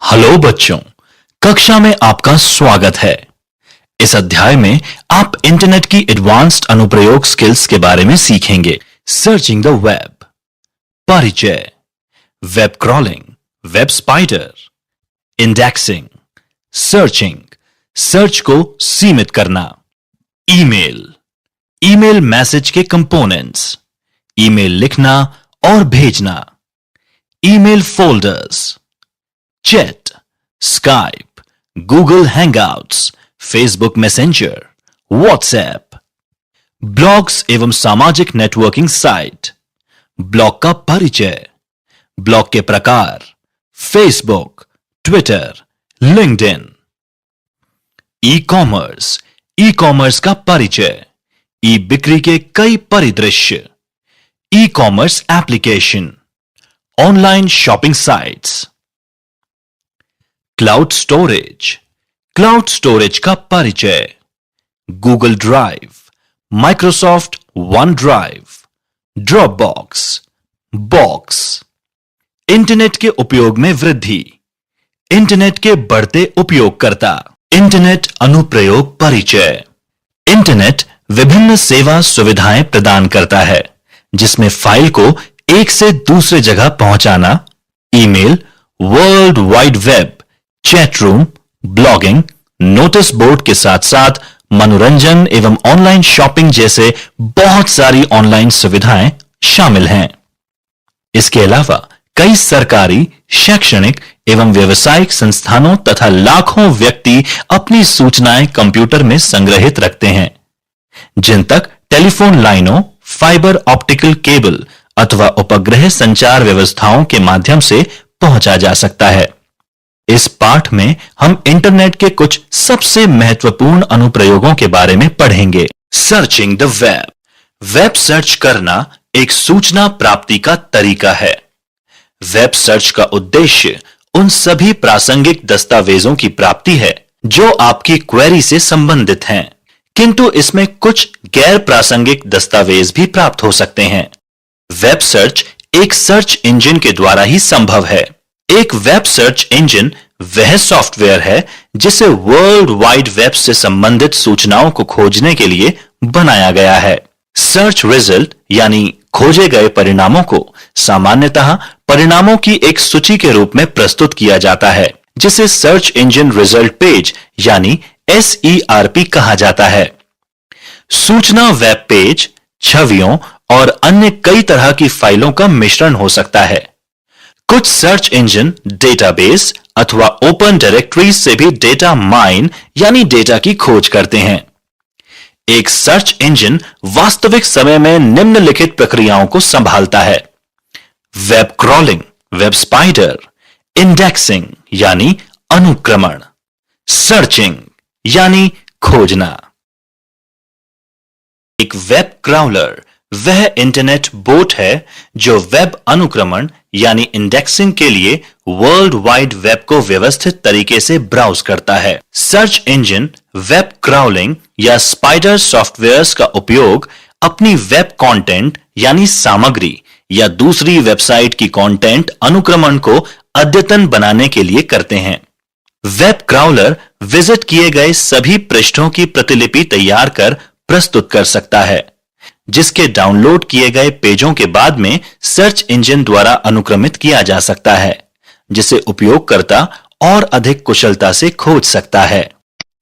Hello बच्चों, कक्षा में आपका स्वागत है। इस अध्याय में आप इंटरनेट की एडवांस्ड अनुप्रयोग स्किल्स के बारे में सीखेंगे। सर्चिंग द वेब, परिचय, web crawling, web spider, indexing, searching, search को सीमित करना, ईमेल, ईमेल मैसेज के कंपोनेंट्स, ईमेल लिखना और भेजना, email folders, chat, Skype, Google Hangouts, Facebook messenger, WhatsApp, blogs एवं सामाजिक नेटवर्किंग साइट, ब्लॉग का परिचय, ब्लॉग के प्रकार, Facebook, Twitter, LinkedIn, e commerce, e commerce का परिचय, ई बिक्री के कई परिदृश्य, e commerce application, online shopping sites, cloud storage, cloud storage का परिचय, Google drive, Microsoft one drive, drop box, box, internet के उपयोग में वृद्धि, इंटरनेट के बढ़ते उपयोगकर्ता, इंटरनेट अनुप्रयोग परिचय। इंटरनेट विभिन्न सेवा सुविधाएं प्रदान करता है, जिसमें फाइल को एक से दूसरे जगह पहुंचाना, email, world wide web, chat room, blogging, notice board के साथ साथ मनोरंजन एवं ऑनलाइन शॉपिंग जैसे बहुत सारी ऑनलाइन सुविधाएं शामिल हैं। इसके अलावा कई सरकारी, शैक्षणिक एवं व्यावसायिक संस्थानों तथा लाखों व्यक्ति अपनी सूचनाएं कंप्यूटर में संग्रहित रखते हैं, जिन तक टेलीफोन लाइनों, फाइबर ऑप्टिकल केबल अथवा उपग्रह संचार व्यवस्थाओं के माध्यम से पहुंचा जा सकता है। इस पाठ में हम इंटरनेट के कुछ सबसे महत्वपूर्ण अनुप्रयोगों के बारे में पढ़ेंगे। Searching the web, web search करना एक सूचना प्राप्ति का तरीका है। वेब सर्च का उद्देश्य उन सभी प्रासंगिक दस्तावेजों की प्राप्ति है जो आपकी क्वेरी से संबंधित हैं, किंतु इसमें कुछ गैर प्रासंगिक दस्तावेज भी प्राप्त हो सकते हैं। वेब सर्च एक सर्च इंजन के द्वारा ही संभव है। एक वेब सर्च इंजन वह सॉफ्टवेयर है जिसे वर्ल्ड वाइड वेब से संबंधित सूचनाओं को खोजने के लिए बनाया गया है। सर्च रिजल्ट यानी खोजे गए परिणामों को सामान्यतः परिणामों की एक सूची के रूप में प्रस्तुत किया जाता है, जिसे सर्च इंजन रिजल्ट पेज यानी SERP कहा जाता है। सूचना वेब पेज, छवियों और अन्य कई तरह की फाइलों का मिश्रण हो सकता है। कुछ सर्च इंजन डेटाबेस अथवा ओपन डायरेक्टरीज से भी डेटा माइन यानी डेटा की खोज करते हैं। एक सर्च इंजन वास्तविक समय में निम्नलिखित प्रक्रियाओं को संभालता है: web crawling, web spider, indexing यानी अनुक्रमण, सर्चिंग यानी खोजना। एक वेब क्राउलर वह इंटरनेट बोट है जो वेब अनुक्रमण यानी इंडेक्सिंग के लिए वर्ल्ड वाइड वेब को व्यवस्थित तरीके से ब्राउज करता है। सर्च इंजन वेब क्राउलिंग या स्पाइडर सॉफ्टवेयर्स का उपयोग अपनी वेब कंटेंट यानी सामग्री या दूसरी वेबसाइट की कंटेंट अनुक्रमण को अद्यतन बनाने के लिए करते हैं। वेब क्राउलर विजिट किए गए सभी पृष्ठों की प्रतिलिपि तैयार कर प्रस्तुत कर सकता है, जिसके डाउनलोड किए गए पेजों के बाद में सर्च इंजन द्वारा अनुक्रमित किया जा सकता है, जिसे उपयोगकर्ता और अधिक कुशलता से खोज सकता है।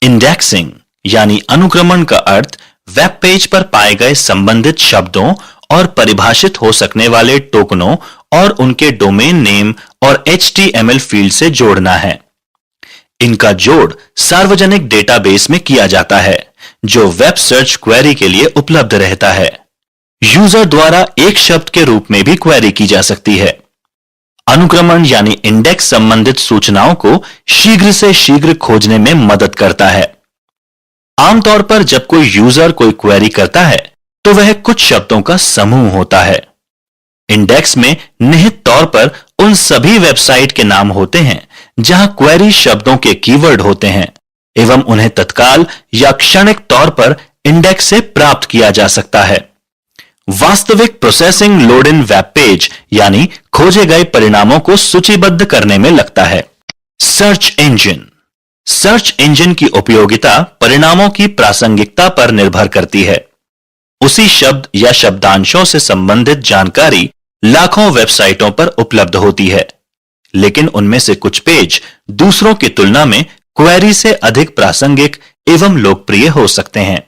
इंडेक्सिंग यानी अनुक्रमण का अर्थ वेब पेज पर पाए गए संबंधित शब्दों और परिभाषित हो सकने वाले टोकनों और उनके डोमेन नेम और HTML फील्ड से जोड़ना है। इनका जोड़ सार्वजनिक डेटाबेस में किया जाता है, जो वेब सर्च क्वेरी के लिए उपलब्ध रहता है। यूजर द्वारा एक शब्द के रूप में भी क्वेरी की जा सकती है। अनुक्रमण यानी इंडेक्स संबंधित सूचनाओं को शीघ्र से शीघ्र खोजने में मदद करता है। आमतौर पर जब कोई यूजर कोई क्वेरी करता है तो वह कुछ शब्दों का समूह होता है। इंडेक्स में निहित तौर पर उन सभी वेबसाइट के नाम होते हैं जहां क्वेरी शब्दों के कीवर्ड होते हैं एवं उन्हें तत्काल या क्षणिक तौर पर इंडेक्स से प्राप्त किया जा सकता है। वास्तविक processing load in web page यानी खोजे गए परिणामों को सूचीबद्ध करने में लगता है। Search engine. सर्च इंजन की उपयोगिता परिणामों की प्रासंगिकता पर निर्भर करती है। उसी शब्द या शब्दांशों से संबंधित जानकारी लाखों वेबसाइटों पर उपलब्ध होती है, लेकिन उनमें से कुछ पेज दूसरों की तुलना में क्वेरी से अधिक प्रासंगिक एवं लोकप्रिय हो सकते हैं।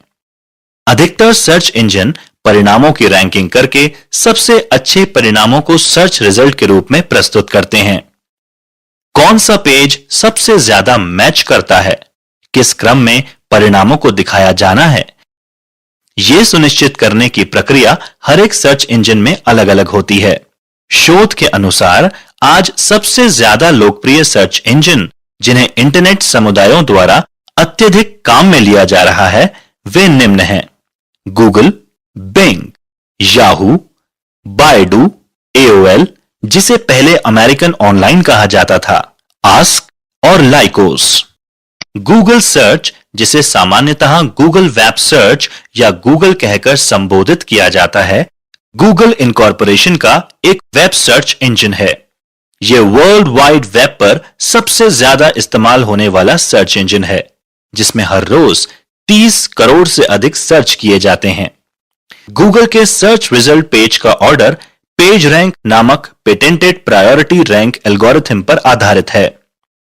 अधिकतर सर्च इंजन परिणामों की रैंकिंग करके सबसे अच्छे परिणामों को सर्च रिजल्ट के रूप में प्रस्तुत करते हैं। कौन सा पेज सबसे ज्यादा मैच करता है, किस क्रम में परिणामों को दिखाया जाना है, यह सुनिश्चित करने की प्रक्रिया हर एक सर्च इंजन में अलग अलग होती है। शोध के अनुसार आज सबसे ज्यादा लोकप्रिय सर्च इंजन जिन्हें इंटरनेट समुदायों द्वारा अत्यधिक काम में लिया जा रहा है, वे निम्न हैं: Google, Bing, Yahoo, Baidu, AOL, जिसे पहले अमेरिकन ऑनलाइन कहा जाता था, आस्क और लाइकोस। गूगल सर्च, जिसे सामान्यतः गूगल वेब सर्च या गूगल कहकर संबोधित किया जाता है, गूगल इनकॉर्पोरेशन का एक वेब सर्च इंजन है। यह वर्ल्ड वाइड वेब पर सबसे ज्यादा इस्तेमाल होने वाला सर्च इंजन है, जिसमें हर रोज 30 करोड़ से अधिक सर्च किए जाते हैं। गूगल के सर्च रिजल्ट पेज का ऑर्डर पेज रैंक नामक पेटेंटेड प्रायोरिटी रैंक एल्गोरिथम पर आधारित है।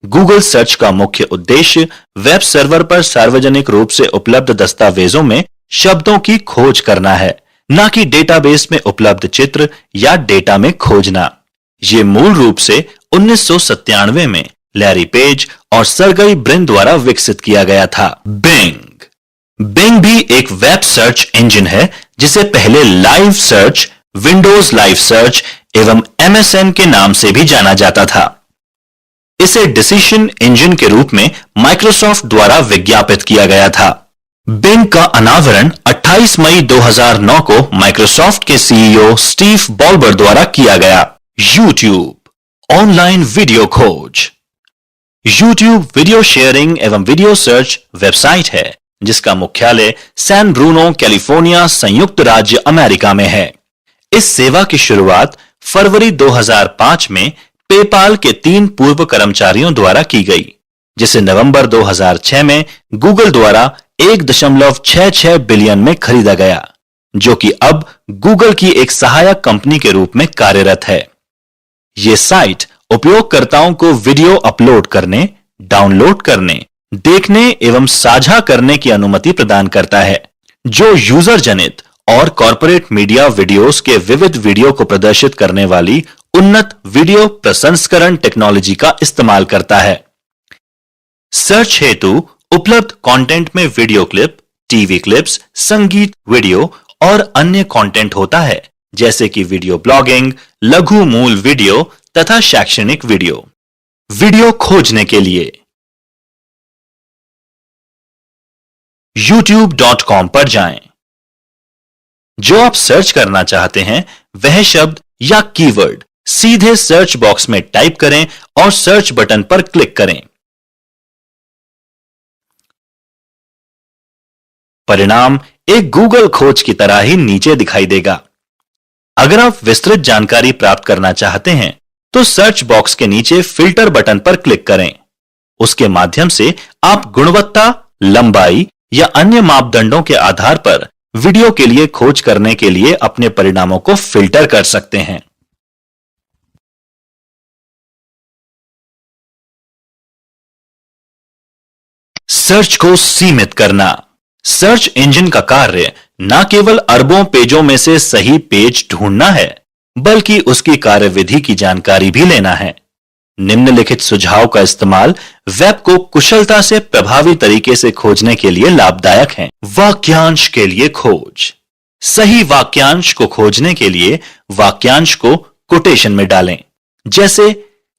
गूगल सर्च का मुख्य उद्देश्य वेब सर्वर पर सार्वजनिक रूप से उपलब्ध दस्तावेजों में शब्दों की खोज करना है, न कि डेटाबेस में उपलब्ध चित्र या डेटा में खोजना। यह मूल रूप से 1997 में लैरी पेज और सर्गेई ब्रिन द्वारा विकसित किया गया था। बिंग भी एक वेब सर्च इंजन है, जिसे पहले live search, Windows live search एवं MSN के नाम से भी जाना जाता था। इसे डिसीजन इंजन के रूप में माइक्रोसॉफ्ट द्वारा विज्ञापित किया गया था। बिंग का अनावरण 28 मई 2009 को माइक्रोसॉफ्ट के CEO स्टीव बॉल्बर द्वारा किया गया। यूट्यूब, ऑनलाइन वीडियो खोज। यूट्यूब वीडियो शेयरिंग एवं वीडियो सर्च वेबसाइट है, जिसका मुख्यालय सैन ब्रूनो, कैलिफोर्निया, संयुक्त राज्य अमेरिका में है। इस सेवा की शुरुआत फरवरी 2005 में पेपाल के 3 पूर्व कर्मचारियों द्वारा की गई, जिसे नवंबर 2006 में गूगल द्वारा 1.66 बिलियन में खरीदा गया, जो कि अब गूगल की एक सहायक कंपनी के रूप में कार्यरत है। यह साइट उपयोगकर्ताओं को वीडियो अपलोड करने, डाउनलोड करने, देखने एवं साझा करने की अनुमति प्रदान करता है, जो यूजर जनित और कॉर्पोरेट मीडिया वीडियोस के विविध वीडियो को प्रदर्शित करने वाली उन्नत वीडियो प्रसंस्करण टेक्नोलॉजी का इस्तेमाल करता है। सर्च हेतु उपलब्ध कंटेंट में वीडियो क्लिप, टीवी क्लिप्स, संगीत, वीडियो और अन्य कंटेंट होता है, जैसे कि वीडियो ब्लॉगिंग, लघु मूल वीडियो तथा शैक्षणिक वीडियो। वीडियो खोजने के लिए youtube.com पर जाएं। जो आप सर्च करना चाहते हैं वह शब्द या कीवर्ड सीधे सर्च बॉक्स में टाइप करें और सर्च बटन पर क्लिक करें। परिणाम एक गूगल खोज की तरह ही नीचे दिखाई देगा। अगर आप विस्तृत जानकारी प्राप्त करना चाहते हैं तो सर्च बॉक्स के नीचे फिल्टर बटन पर क्लिक करें। उसके माध्यम से आप गुणवत्ता, लंबाई या अन्य मापदंडों के आधार पर वीडियो के लिए खोज करने के लिए अपने परिणामों को फिल्टर कर सकते हैं। सर्च को सीमित करना। सर्च इंजन का कार्य न केवल अरबों पेजों में से सही पेज ढूंढना है, बल्कि उसकी कार्यविधि की जानकारी भी लेना है। निम्नलिखित सुझाव का इस्तेमाल वेब को कुशलता से प्रभावी तरीके से खोजने के लिए लाभदायक है। वाक्यांश के लिए खोज। सही वाक्यांश को खोजने के लिए वाक्यांश को कोटेशन में डालें, जैसे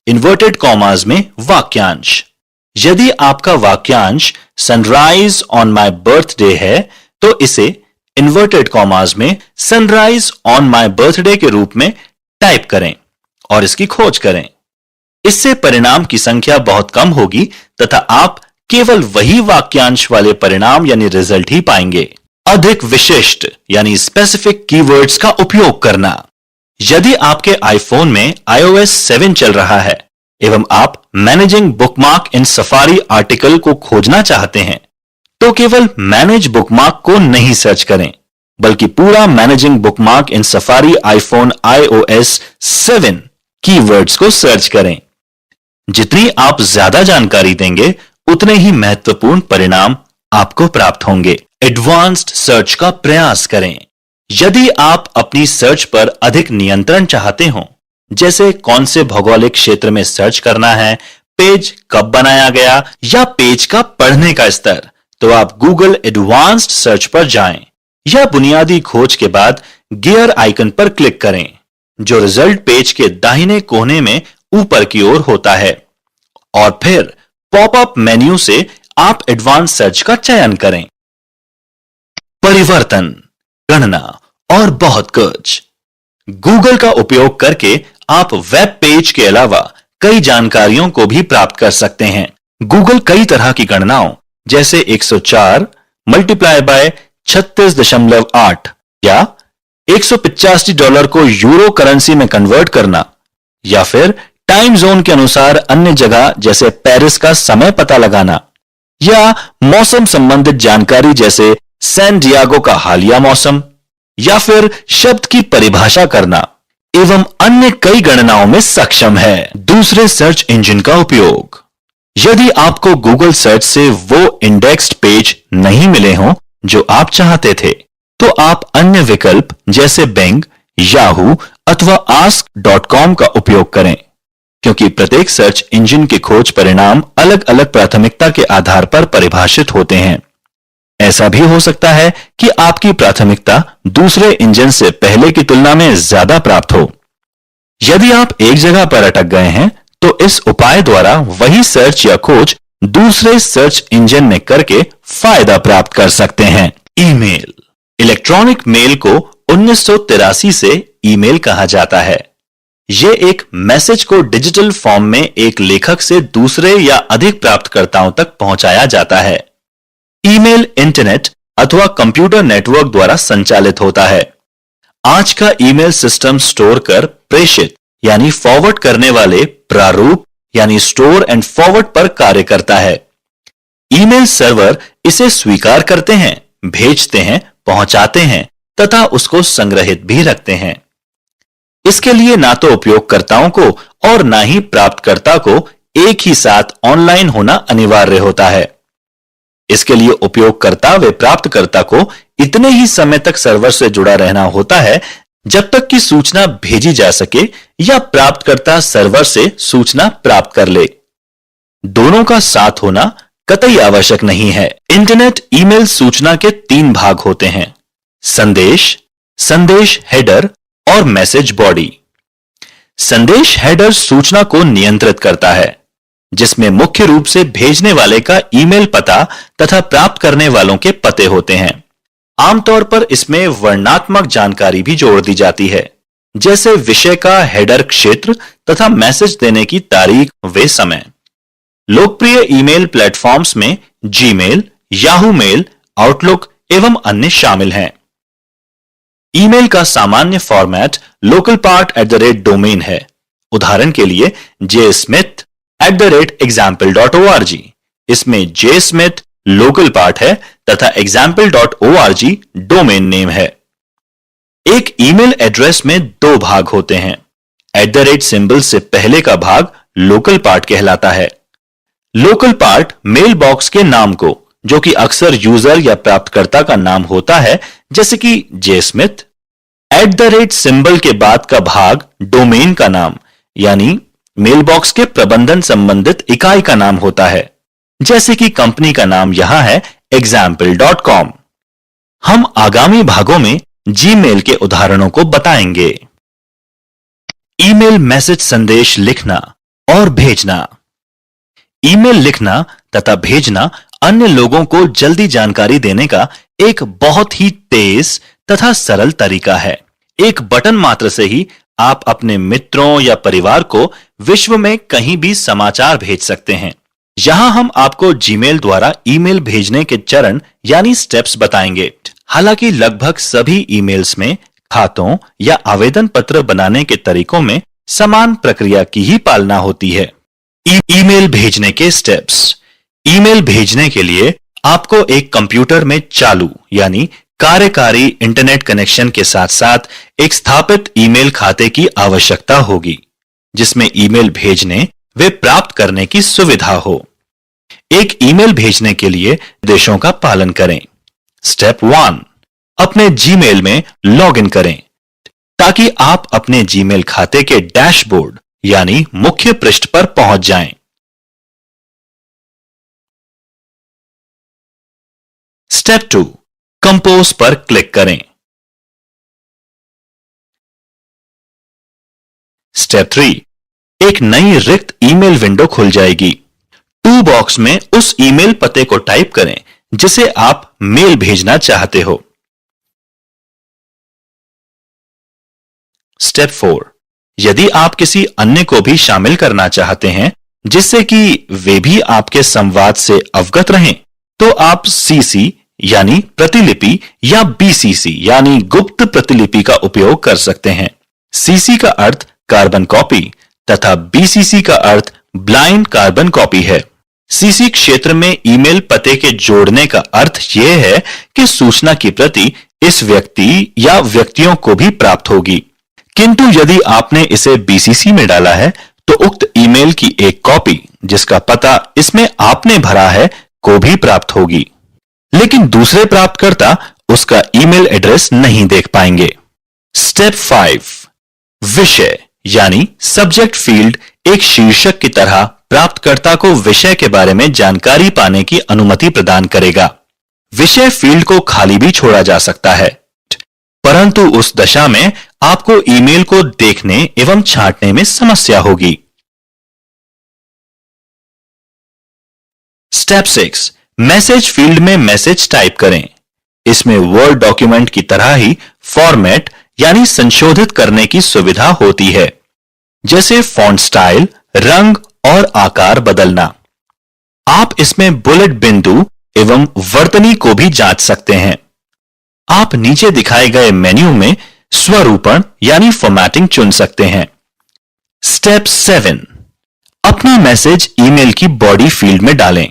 इन्वर्टेड कॉमास में वाक्यांश। यदि आपका वाक्यांश सनराइज ऑन माय बर्थडे है तो इसे इन्वर्टेड कॉमास में सनराइज ऑन माय बर्थडे के रूप में टाइप करें और इसकी खोज करें। इससे परिणाम की संख्या बहुत कम होगी तथा आप केवल वही वाक्यांश वाले परिणाम यानी रिजल्ट ही पाएंगे। अधिक विशिष्ट यानी स्पेसिफिक कीवर्ड्स का उपयोग करना। यदि आपके आईफोन में iOS 7 चल रहा है एवं आप मैनेजिंग बुकमार्क इन सफारी आर्टिकल को खोजना चाहते हैं तो केवल मैनेज बुकमार्क को नहीं सर्च करें, बल्कि पूरा मैनेजिंग बुकमार्क इन सफारी आईफोन iOS 7 कीवर्ड्स को सर्च करें। जितनी आप ज्यादा जानकारी देंगे उतने ही महत्वपूर्ण परिणाम आपको प्राप्त होंगे। एडवांस्ड सर्च का प्रयास करें। यदि आप अपनी सर्च पर अधिक नियंत्रण चाहते हो, जैसे कौन से भौगोलिक क्षेत्र में सर्च करना है, पेज कब बनाया गया या पेज का पढ़ने का स्तर, तो आप गूगल एडवांस्ड सर्च पर जाएं या बुनियादी खोज के बाद गियर आइकन पर क्लिक करें, जो रिजल्ट पेज के दाहिने कोने में ऊपर की ओर होता है, और फिर पॉपअप मेन्यू से आप एडवांस सर्च का चयन करें। परिवर्तन, गणना और बहुत कुछ। गूगल का उपयोग करके आप वेब पेज के अलावा कई जानकारियों को भी प्राप्त कर सकते हैं। गूगल कई तरह की गणनाओं जैसे 104 मल्टीप्लाई बाय 36.8 या $185 को यूरो करेंसी में कन्वर्ट करना, या फिर टाइम जोन के अनुसार अन्य जगह जैसे पेरिस का समय पता लगाना, या मौसम संबंधित जानकारी जैसे सैन डियागो का हालिया मौसम, या फिर शब्द की परिभाषा करना एवं अन्य कई गणनाओं में सक्षम है। दूसरे सर्च इंजन का उपयोग। यदि आपको गूगल सर्च से वो इंडेक्स्ड पेज नहीं मिले हों जो आप चाहते थे, तो आप अन्य विकल्प जैसे बिंग, याहू अथवा ask.com का उपयोग करें, क्योंकि प्रत्येक सर्च इंजन के खोज परिणाम अलग अलग प्राथमिकता के आधार पर परिभाषित होते हैं। ऐसा भी हो सकता है कि आपकी प्राथमिकता दूसरे इंजन से पहले की तुलना में ज्यादा प्राप्त हो। यदि आप एक जगह पर अटक गए हैं, तो इस उपाय द्वारा वही सर्च या खोज दूसरे सर्च इंजन में करके फायदा प्राप्त कर सकते हैं। ईमेल। इलेक्ट्रॉनिक मेल को 1983 से ईमेल कहा जाता है। यह एक मैसेज को डिजिटल फॉर्म में एक लेखक से दूसरे या अधिक प्राप्तकर्ताओं तक पहुंचाया जाता है। ईमेल इंटरनेट अथवा कंप्यूटर नेटवर्क द्वारा संचालित होता है। आज का ईमेल सिस्टम स्टोर कर प्रेषित यानी फॉरवर्ड करने वाले प्रारूप यानी स्टोर एंड फॉरवर्ड पर कार्य करता है। ईमेल सर्वर इसे स्वीकार करते हैं, भेजते हैं, पहुंचाते हैं तथा उसको संग्रहित भी रखते हैं। इसके लिए ना तो उपयोगकर्ताओं को और ना ही प्राप्तकर्ता को एक ही साथ ऑनलाइन होना अनिवार्य होता है। इसके लिए उपयोगकर्ता व प्राप्तकर्ता को इतने ही समय तक सर्वर से जुड़ा रहना होता है जब तक कि सूचना भेजी जा सके या प्राप्तकर्ता सर्वर से सूचना प्राप्त कर ले। दोनों का साथ होना कतई आवश्यक नहीं है। इंटरनेट ईमेल सूचना के 3 भाग होते हैं: संदेश, संदेश हेडर और मैसेज बॉडी। संदेश हेडर सूचना को नियंत्रित करता है, जिसमें मुख्य रूप से भेजने वाले का ईमेल पता तथा प्राप्त करने वालों के पते होते हैं। आमतौर पर इसमें वर्णनात्मक जानकारी भी जोड़ दी जाती है, जैसे विषय का हेडर क्षेत्र तथा मैसेज देने की तारीख व समय। लोकप्रिय ईमेल प्लेटफॉर्म्स में जीमेल, याहू मेल, आउटलुक एवं अन्य शामिल हैं। ईमेल का सामान्य फॉर्मेट localpart@domain है। उदाहरण के लिए jsmith@example.org। इसमें jsmith लोकल पार्ट है तथा example.org डोमेन नेम है। एक ईमेल एड्रेस में 2 भाग होते हैं। @ से पहले का भाग लोकल पार्ट कहलाता है। लोकल पार्ट मेल बॉक्स के नाम को, जो कि अक्सर यूजर या प्राप्तकर्ता का नाम होता है, जैसे कि jsmith। @ के बाद का भाग डोमेन का नाम यानी मेलबॉक्स के प्रबंधन संबंधित इकाई का नाम होता है, जैसे कि कंपनी का नाम यहां है example.com। हम आगामी भागों में जीमेल के उदाहरणों को बताएंगे। ईमेल मैसेज संदेश लिखना और भेजना। ईमेल लिखना तथा भेजना अन्य लोगों को जल्दी जानकारी देने का एक बहुत ही तेज तथा सरल तरीका है। एक बटन मात्र से ही आप अपने मित्रों या परिवार को विश्व में कहीं भी समाचार भेज सकते हैं। यहां हम आपको जीमेल द्वारा ईमेल भेजने के चरण यानी स्टेप्स बताएंगे। हालांकि लगभग सभी ईमेल्स में खातों या आवेदन पत्र बनाने के तरीकों में समान प्रक्रिया की ही पालना होती है। ईमेल भेजने के स्टेप्स। ईमेल भेजने के लिए आपको एक कंप्यूटर में चालू यानी कार्यकारी इंटरनेट कनेक्शन के साथ साथ एक स्थापित ईमेल खाते की आवश्यकता होगी, जिसमें ईमेल भेजने व प्राप्त करने की सुविधा हो। एक ईमेल भेजने के लिए निर्देशों का पालन करें। स्टेप 1, अपने जीमेल में लॉगिन करें ताकि आप अपने जीमेल खाते के डैशबोर्ड यानी मुख्य पृष्ठ पर पहुंच जाएं। स्टेप 2, कंपोज पर क्लिक करें। स्टेप 3, एक नई रिक्त ईमेल विंडो खुल जाएगी। टू बॉक्स में उस ईमेल पते को टाइप करें जिसे आप मेल भेजना चाहते हो। स्टेप 4, यदि आप किसी अन्य को भी शामिल करना चाहते हैं जिससे कि वे भी आपके संवाद से अवगत रहें, तो आप सीसी यानी प्रतिलिपि या बीसीसी यानी गुप्त प्रतिलिपि का उपयोग कर सकते हैं। सीसी का अर्थ कार्बन कॉपी तथा बीसीसी का अर्थ ब्लाइंड कार्बन कॉपी है। सीसी क्षेत्र में ईमेल पते के जोड़ने का अर्थ यह है कि सूचना की प्रति इस व्यक्ति या व्यक्तियों को भी प्राप्त होगी, किंतु यदि आपने इसे बीसीसी में डाला है तो उक्त ईमेल की एक कॉपी जिसका पता इसमें आपने भरा है को भी प्राप्त होगी, लेकिन दूसरे प्राप्तकर्ता उसका ईमेल एड्रेस नहीं देख पाएंगे। स्टेप 5, विषय यानी सब्जेक्ट फील्ड एक शीर्षक की तरह प्राप्तकर्ता को विषय के बारे में जानकारी पाने की अनुमति प्रदान करेगा। विषय फील्ड को खाली भी छोड़ा जा सकता है, परंतु उस दशा में आपको ईमेल को देखने एवं छांटने में समस्या होगी। स्टेप 6, मैसेज फील्ड में मैसेज टाइप करें। इसमें वर्ड डॉक्यूमेंट की तरह ही फॉर्मेट यानी संशोधित करने की सुविधा होती है, जैसे फॉन्ट स्टाइल, रंग और आकार बदलना। आप इसमें बुलेट बिंदु एवं वर्तनी को भी जांच सकते हैं। आप नीचे दिखाए गए मेन्यू में स्वरूपण यानी फॉर्मेटिंग चुन सकते हैं। स्टेप 7, अपना मैसेज ईमेल की बॉडी फील्ड में डालें।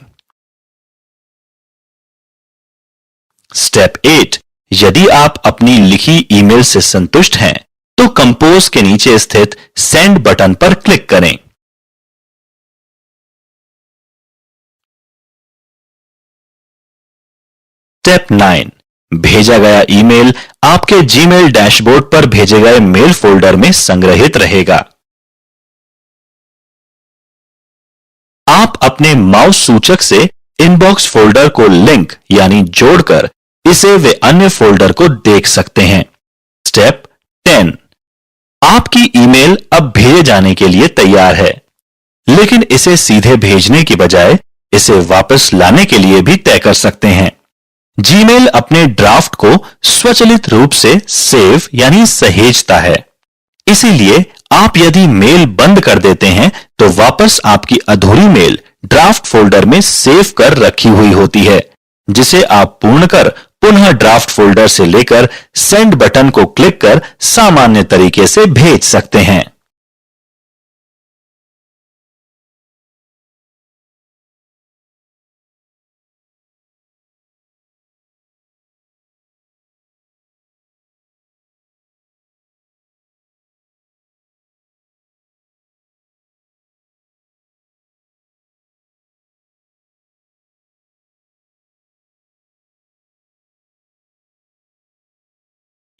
स्टेप 8, यदि आप अपनी लिखी ईमेल से संतुष्ट हैं तो कंपोज के नीचे स्थित सेंड बटन पर क्लिक करें। स्टेप 9, भेजा गया ईमेल आपके जीमेल डैशबोर्ड पर भेजे गए मेल फोल्डर में संग्रहित रहेगा। आप अपने माउस सूचक से इनबॉक्स फोल्डर को लिंक यानी जोड़कर इसे वे अन्य फोल्डर को देख सकते हैं। स्टेप 10, आपकी ईमेल अब भेजे जाने के लिए तैयार है, लेकिन इसे सीधे भेजने की बजाय इसे वापस लाने के लिए भी तय कर सकते हैं। जीमेल अपने ड्राफ्ट को स्वचालित रूप से सेव यानी सहेजता है, इसीलिए आप यदि मेल बंद कर देते हैं तो वापस आपकी अधूरी मेल ड्राफ्ट फोल्डर में सेव कर रखी हुई होती है, जिसे आप पूर्ण कर पुनः ड्राफ्ट फोल्डर से लेकर सेंड बटन को क्लिक कर सामान्य तरीके से भेज सकते हैं।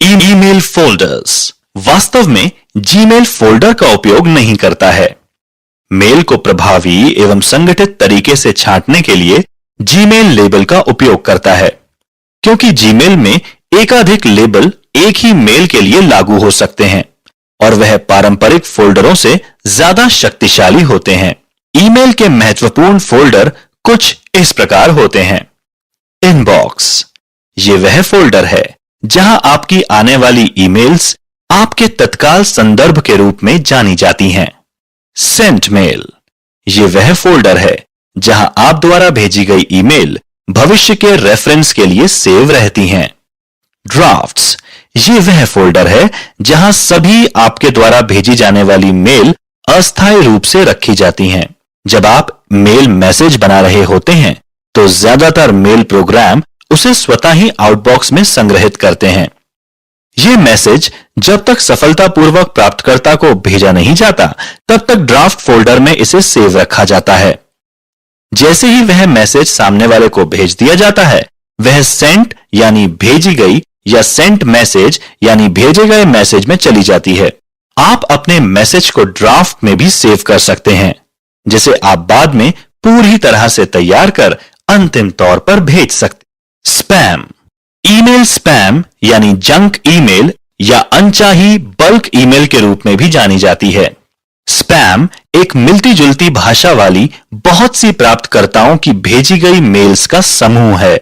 ईमेल फोल्डर्स वास्तव में जीमेल फोल्डर का उपयोग नहीं करता है। मेल को प्रभावी एवं संगठित तरीके से छांटने के लिए जीमेल लेबल का उपयोग करता है, क्योंकि जीमेल में एकाधिक लेबल एक ही मेल के लिए लागू हो सकते हैं और वह पारंपरिक फोल्डरों से ज्यादा शक्तिशाली होते हैं। ईमेल के महत्वपूर्ण फोल्डर कुछ इस प्रकार होते हैं। इनबॉक्स, ये वह फोल्डर है जहां आपकी आने वाली ईमेल्स आपके तत्काल संदर्भ के रूप में जानी जाती हैं। सेंट मेल, ये वह फोल्डर है जहां आप द्वारा भेजी गई ईमेल भविष्य के रेफरेंस के लिए सेव रहती हैं। ड्राफ्ट्स, ये वह फोल्डर है जहां सभी आपके द्वारा भेजी जाने वाली मेल अस्थायी रूप से रखी जाती हैं। जब आप मेल मैसेज बना रहे होते हैं तो ज्यादातर मेल प्रोग्राम उसे स्वतः ही आउटबॉक्स में संग्रहित करते हैं। यह मैसेज जब तक सफलतापूर्वक प्राप्तकर्ता को भेजा नहीं जाता, तब तक ड्राफ्ट फोल्डर में इसे सेव रखा जाता है। जैसे ही वह मैसेज सामने वाले को भेज दिया जाता है, वह सेंट यानी भेजी गई या सेंट मैसेज यानी भेजे गए मैसेज में चली जाती है। आप अपने मैसेज को ड्राफ्ट में भी सेव कर सकते हैं, जिसे आप बाद में पूरी तरह से तैयार कर अंतिम तौर पर भेज सकते। स्पैम। ईमेल स्पैम यानी जंक ईमेल या अनचाही बल्क ईमेल के रूप में भी जानी जाती है। स्पैम एक मिलती जुलती भाषा वाली बहुत सी प्राप्तकर्ताओं की भेजी गई मेल्स का समूह है।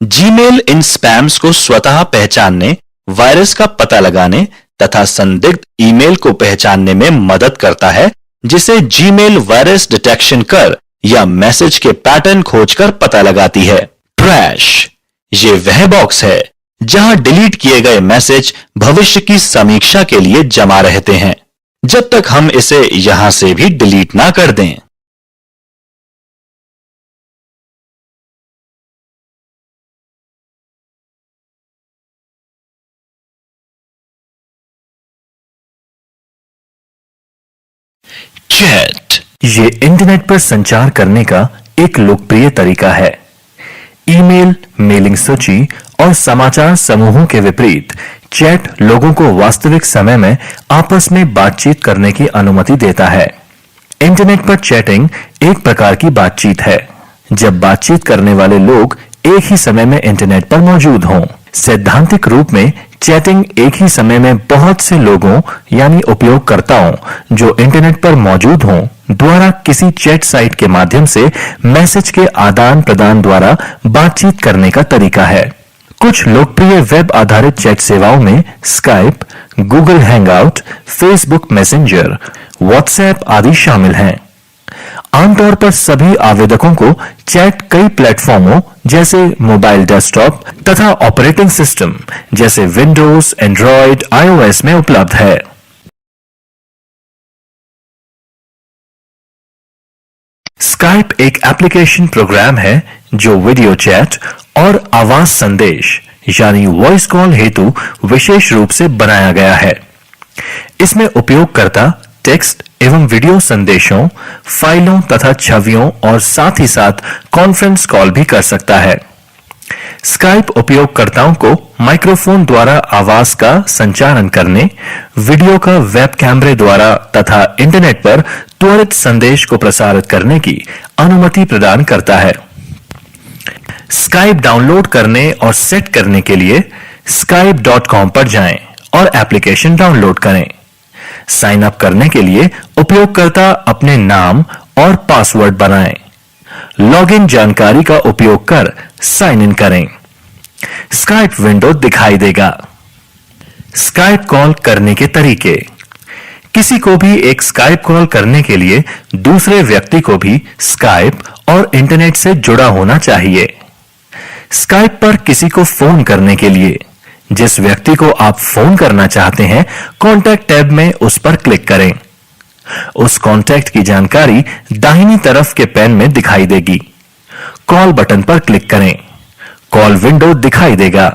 जीमेल इन स्पैम्स को स्वतः पहचानने, वायरस का पता लगाने तथा संदिग्ध ईमेल को पहचानने में मदद करता है, जिसे जीमेल वायरस डिटेक्शन कर या मैसेज के पैटर्न खोजकर पता लगाती है। ट्रैश। ये वह बॉक्स है जहां डिलीट किए गए मैसेज भविष्य की समीक्षा के लिए जमा रहते हैं, जब तक हम इसे यहां से भी डिलीट ना कर दें। चैट। ये इंटरनेट पर संचार करने का एक लोकप्रिय तरीका है। ईमेल, मेलिंग सूची और समाचार समूहों के विपरीत चैट लोगों को वास्तविक समय में आपस में बातचीत करने की अनुमति देता है। इंटरनेट पर चैटिंग एक प्रकार की बातचीत है, जब बातचीत करने वाले लोग एक ही समय में इंटरनेट पर मौजूद हों। सैद्धांतिक रूप में चैटिंग एक ही समय में बहुत से लोगों यानी उपयोगकर्ताओं जो इंटरनेट पर मौजूद हों द्वारा किसी चैट साइट के माध्यम से मैसेज के आदान प्रदान द्वारा बातचीत करने का तरीका है। कुछ लोकप्रिय वेब आधारित चैट सेवाओं में Skype, Google hangout, Facebook messenger, WhatsApp आदि शामिल हैं। आमतौर पर सभी आवेदकों को चैट कई प्लेटफॉर्मों जैसे मोबाइल डेस्कटॉप तथा ऑपरेटिंग सिस्टम जैसे विंडोज, एंड्रॉयड, आईओएस में उपलब्ध है। स्काइप एक एप्लीकेशन प्रोग्राम है जो वीडियो चैट और आवाज संदेश यानी वॉइस कॉल हेतु विशेष रूप से बनाया गया है। इसमें उपयोगकर्ता टेक्स्ट एवं वीडियो संदेशों, फाइलों तथा छवियों और साथ ही साथ कॉन्फ्रेंस कॉल भी कर सकता है। स्काइप उपयोगकर्ताओं को माइक्रोफोन द्वारा आवाज का संचारण करने, वीडियो का वेब कैमरे द्वारा तथा इंटरनेट पर त्वरित संदेश को प्रसारित करने की अनुमति प्रदान करता है। स्काइप डाउनलोड करने और सेट करने के लिए skype.com पर जाएं और एप्लीकेशन डाउनलोड करें। साइन अप करने के लिए उपयोगकर्ता अपने नाम और पासवर्ड बनाएं। लॉगिन जानकारी का उपयोग कर साइन इन करें। स्काइप विंडो दिखाई देगा। स्काइप कॉल करने के तरीके। किसी को भी एक स्काइप कॉल करने के लिए दूसरे व्यक्ति को भी स्काइप और इंटरनेट से जुड़ा होना चाहिए। स्काइप पर किसी को फोन करने के लिए जिस व्यक्ति को आप फोन करना चाहते हैं, कॉन्टैक्ट टैब में उस पर क्लिक करें। उस कॉन्टैक्ट की जानकारी दाहिनी तरफ के पैन में दिखाई देगी। कॉल बटन पर क्लिक करें। कॉल विंडो दिखाई देगा।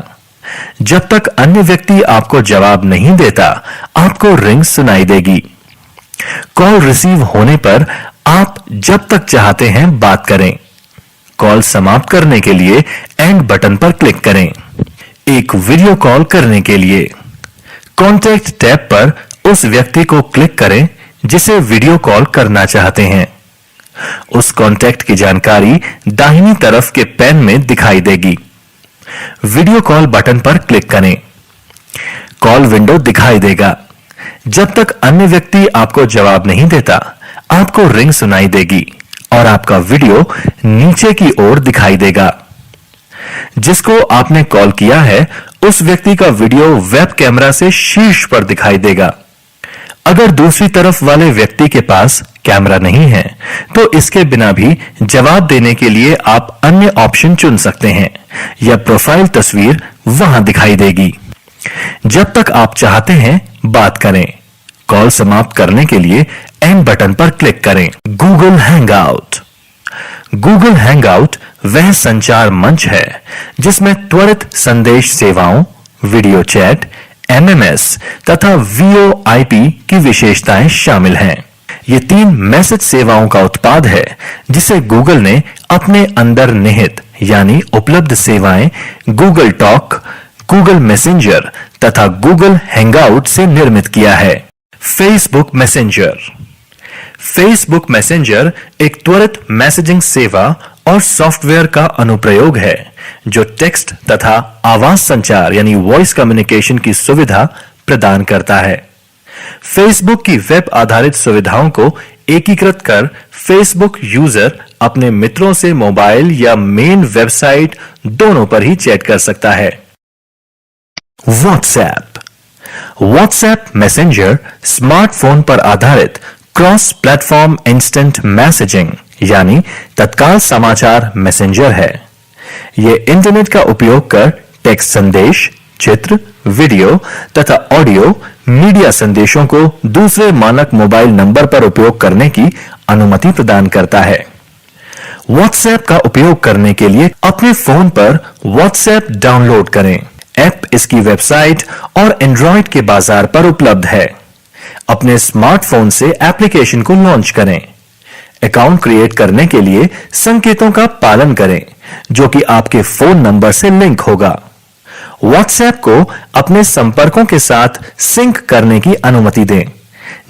जब तक अन्य व्यक्ति आपको जवाब नहीं देता, आपको रिंग सुनाई देगी। कॉल रिसीव होने पर आप जब तक चाहते हैं बात करें। कॉल समाप्त करने के लिए एंड बटन पर क्लिक करें। एक वीडियो कॉल करने के लिए कॉन्टैक्ट टैब पर उस व्यक्ति को क्लिक करें जिसे वीडियो कॉल करना चाहते हैं। उस कॉन्टैक्ट की जानकारी दाहिनी तरफ के पैन में दिखाई देगी। वीडियो कॉल बटन पर क्लिक करें। कॉल विंडो दिखाई देगा। जब तक अन्य व्यक्ति आपको जवाब नहीं देता, आपको रिंग सुनाई देगी और आपका वीडियो नीचे की ओर दिखाई देगा। जिसको आपने कॉल किया है, उस व्यक्ति का वीडियो वेब कैमरा से शीर्ष पर दिखाई देगा। अगर दूसरी तरफ वाले व्यक्ति के पास कैमरा नहीं है, तो इसके बिना भी जवाब देने के लिए आप अन्य ऑप्शन चुन सकते हैं या प्रोफाइल तस्वीर वहां दिखाई देगी। जब तक आप चाहते हैं बात करें। कॉल समाप्त करने के लिए एंड बटन पर क्लिक करें। Google hangout. गूगल हैंगआउट वह संचार मंच है जिसमें त्वरित संदेश सेवाओं, वीडियो चैट, एमएमएस तथा वीओआईपी की विशेषताएं शामिल हैं। ये 3 मैसेज सेवाओं का उत्पाद है जिसे गूगल ने अपने अंदर निहित यानी उपलब्ध सेवाएं गूगल टॉक, गूगल मैसेंजर तथा गूगल हैंगआउट से निर्मित किया है। Facebook messenger. फेसबुक मैसेंजर एक त्वरित मैसेजिंग सेवा और सॉफ्टवेयर का अनुप्रयोग है जो टेक्स्ट तथा आवाज संचार यानी वॉइस कम्युनिकेशन की सुविधा प्रदान करता है। फेसबुक की वेब आधारित सुविधाओं को एकीकृत कर फेसबुक यूजर अपने मित्रों से मोबाइल या मेन वेबसाइट दोनों पर ही चैट कर सकता है। व्हाट्सएप। व्हाट्सएप मैसेंजर स्मार्टफोन पर आधारित क्रॉस प्लेटफॉर्म इंस्टेंट मैसेजिंग यानी तत्काल समाचार मैसेंजर है। यह इंटरनेट का उपयोग कर टेक्स्ट संदेश, चित्र, वीडियो तथा ऑडियो मीडिया संदेशों को दूसरे मानक मोबाइल नंबर पर उपयोग करने की अनुमति प्रदान करता है। व्हाट्सएप का उपयोग करने के लिए अपने फोन पर व्हाट्सएप डाउनलोड करें। ऐप इसकी वेबसाइट और एंड्रॉयड के बाजार पर उपलब्ध है। अपने स्मार्टफोन से एप्लीकेशन को लॉन्च करें। अकाउंट क्रिएट करने के लिए संकेतों का पालन करें जो कि आपके फोन नंबर से लिंक होगा। व्हाट्सएप को अपने संपर्कों के साथ सिंक करने की अनुमति दें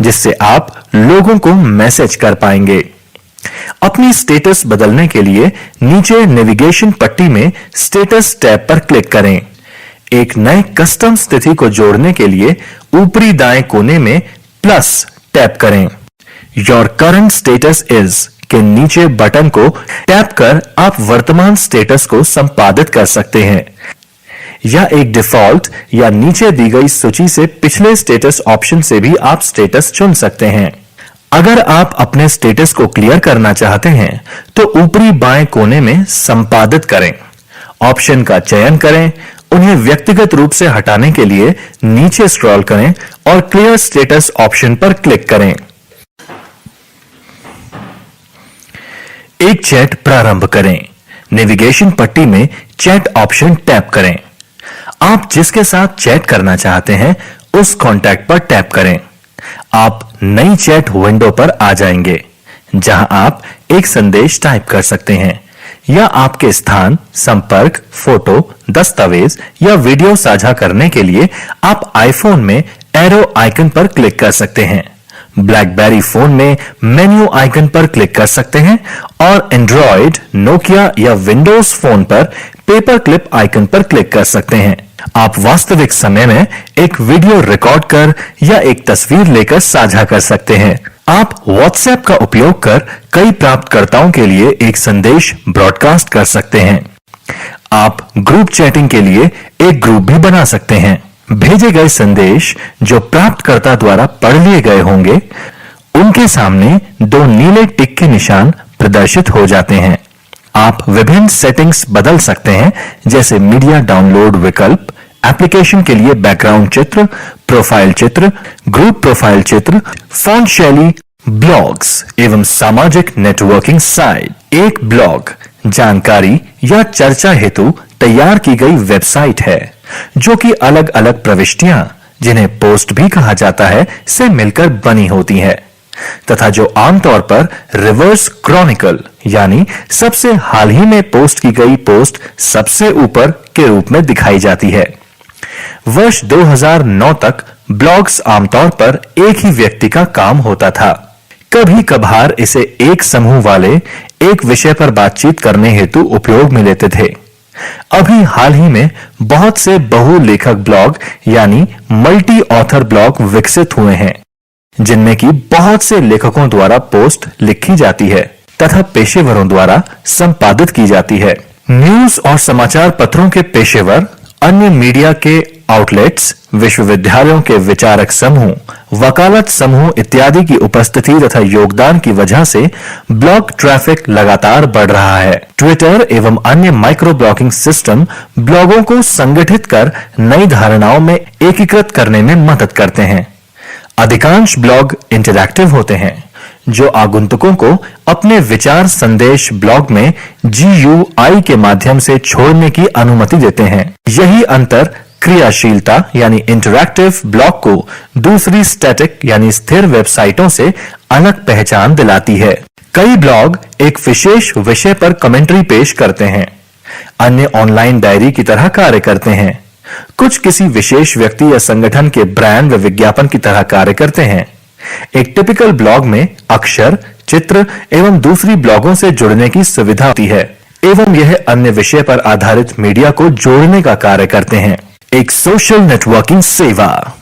जिससे आप लोगों को मैसेज कर पाएंगे। अपनी स्टेटस बदलने के लिए नीचे नेविगेशन पट्टी में स्टेटस टैब पर क्लिक करें। एक नए कस्टम स्थिति को जोड़ने के लिए ऊपरी दाएं कोने में प्लस टैप करें। योर करंट स्टेटस इज के नीचे बटन को टैप कर आप वर्तमान स्टेटस को संपादित कर सकते हैं या एक डिफॉल्ट या नीचे दी गई सूची से पिछले स्टेटस ऑप्शन से भी आप स्टेटस चुन सकते हैं। अगर आप अपने स्टेटस को क्लियर करना चाहते हैं तो ऊपरी बाएं कोने में संपादित करें ऑप्शन का चयन करें। उन्हें व्यक्तिगत रूप से हटाने के लिए नीचे स्क्रॉल करें और क्लियर स्टेटस ऑप्शन पर क्लिक करें। एक चैट प्रारंभ करें। नेविगेशन पट्टी में चैट ऑप्शन टैप करें। आप जिसके साथ चैट करना चाहते हैं उस कॉन्टैक्ट पर टैप करें। आप नई चैट विंडो पर आ जाएंगे जहां आप एक संदेश टाइप कर सकते हैं या आपके स्थान, संपर्क, फोटो, दस्तावेज या वीडियो साझा करने के लिए आप आईफोन में एरो आइकन पर क्लिक कर सकते हैं। ब्लैकबेरी फोन में मेन्यू आइकन पर क्लिक कर सकते हैं और एंड्रॉयड, नोकिया या विंडोज फोन पर पेपर क्लिप आइकन पर क्लिक कर सकते हैं। आप वास्तविक समय में एक वीडियो रिकॉर्ड कर या एक तस्वीर लेकर साझा कर सकते हैं। आप व्हाट्सएप का उपयोग कर कई प्राप्तकर्ताओं के लिए एक संदेश ब्रॉडकास्ट कर सकते हैं। आप ग्रुप चैटिंग के लिए एक ग्रुप भी बना सकते हैं। भेजे गए संदेश जो प्राप्तकर्ता द्वारा पढ़ लिए गए होंगे उनके सामने 2 नीले टिक के निशान प्रदर्शित हो जाते हैं। आप विभिन्न सेटिंग्स बदल सकते हैं जैसे मीडिया डाउनलोड विकल्प, एप्लीकेशन के लिए बैकग्राउंड चित्र, प्रोफाइल चित्र, ग्रुप प्रोफाइल चित्र, फॉन्ट शैली, ब्लॉग्स एवं सामाजिक नेटवर्किंग साइट। एक ब्लॉग जानकारी या चर्चा हेतु तैयार की गई वेबसाइट है जो कि अलग अलग प्रविष्टियां जिन्हें पोस्ट भी कहा जाता है से मिलकर बनी होती है तथा जो आमतौर पर रिवर्स क्रॉनिकल यानी सबसे हाल ही में पोस्ट की गई पोस्ट सबसे ऊपर के रूप में दिखाई जाती है। वर्ष 2009 तक ब्लॉग्स आमतौर पर एक ही व्यक्ति का काम होता था। कभी कभार इसे एक समूह वाले एक विषय पर बातचीत करने हेतु उपयोग में लेते थे। अभी हाल ही में बहुत से बहुलेखक ब्लॉग यानी मल्टी ऑथर ब्लॉग विकसित हुए हैं जिनमें की बहुत से लेखकों द्वारा पोस्ट लिखी जाती है तथा पेशेवरों द्वारा संपादित की जाती है। न्यूज और समाचार पत्रों के पेशेवर, अन्य मीडिया के आउटलेट्स, विश्वविद्यालयों के विचारक समूह, वकालत समूह इत्यादि की उपस्थिति तथा योगदान की वजह से ब्लॉग ट्रैफिक लगातार बढ़ रहा है। ट्विटर एवं अन्य माइक्रो ब्लॉगिंग सिस्टम ब्लॉगों को संगठित कर नई धारणाओं में एकीकृत करने में मदद करते हैं। अधिकांश ब्लॉग इंटरैक्टिव होते हैं, जो आगंतुकों को अपने विचार संदेश ब्लॉग में GUI के माध्यम से छोड़ने की अनुमति देते हैं। यही अंतर क्रियाशीलता यानी इंटरैक्टिव ब्लॉग को दूसरी स्टैटिक यानी स्थिर वेबसाइटों से अलग पहचान दिलाती है। कई ब्लॉग एक विशेष विषय पर कमेंट्री पेश करते हैं, अन्य ऑनलाइन डायरी की तरह कार्य करते हैं, कुछ किसी विशेष व्यक्ति या संगठन के ब्रांड व विज्ञापन की तरह कार्य करते हैं। एक टिपिकल ब्लॉग में अक्षर, चित्र एवं दूसरी ब्लॉगों से जुड़ने की सुविधा होती है एवं यह अन्य विषय पर आधारित मीडिया को जोड़ने का कार्य करते हैं। एक सोशल नेटवर्किंग सेवा।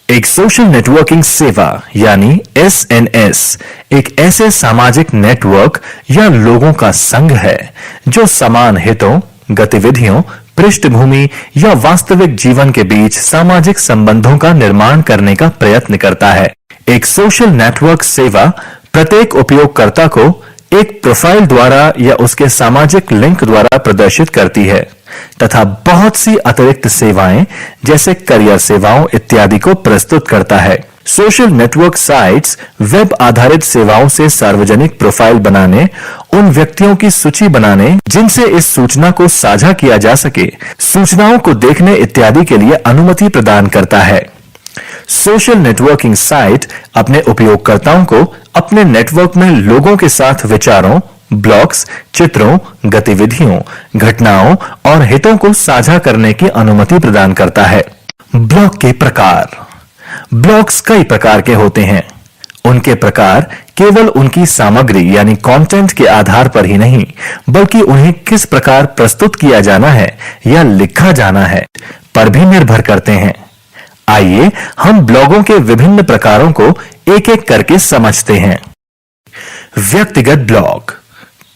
एक सोशल नेटवर्किंग सेवा यानी SNS एक ऐसे सामाजिक नेटवर्क या लोगों का संघ है जो समान हितों, गतिविधियों, पृष्ठभूमि या वास्तविक जीवन के बीच सामाजिक संबंधों का निर्माण करने का प्रयत्न करता है। एक सोशल नेटवर्क सेवा प्रत्येक उपयोगकर्ता को एक प्रोफाइल द्वारा या उसके सामाजिक लिंक द्वारा प्रदर्शित करती है तथा बहुत सी अतिरिक्त सेवाएं जैसे करियर सेवाओं इत्यादि को प्रस्तुत करता है। सोशल नेटवर्क साइट्स वेब आधारित सेवाओं से सार्वजनिक प्रोफाइल बनाने, उन व्यक्तियों की सूची बनाने जिनसे इस सूचना को साझा किया जा सके, सूचनाओं को देखने इत्यादि के लिए अनुमति प्रदान करता है। सोशल नेटवर्किंग साइट अपने उपयोगकर्ताओं को अपने नेटवर्क में लोगों के साथ विचारों, ब्लॉग्स, चित्रों, गतिविधियों, घटनाओं और हितों को साझा करने की अनुमति प्रदान करता है। ब्लॉग के प्रकार। ब्लॉग्स कई प्रकार के होते हैं। उनके प्रकार केवल उनकी सामग्री यानी कंटेंट के आधार पर ही नहीं, बल्कि उन्हें किस प्रकार प्रस्तुत किया जाना है या लिखा जाना है पर भी निर्भर करते हैं। आइए हम ब्लॉगों के विभिन्न प्रकारों को एक एक करके समझते हैं। व्यक्तिगत ब्लॉग।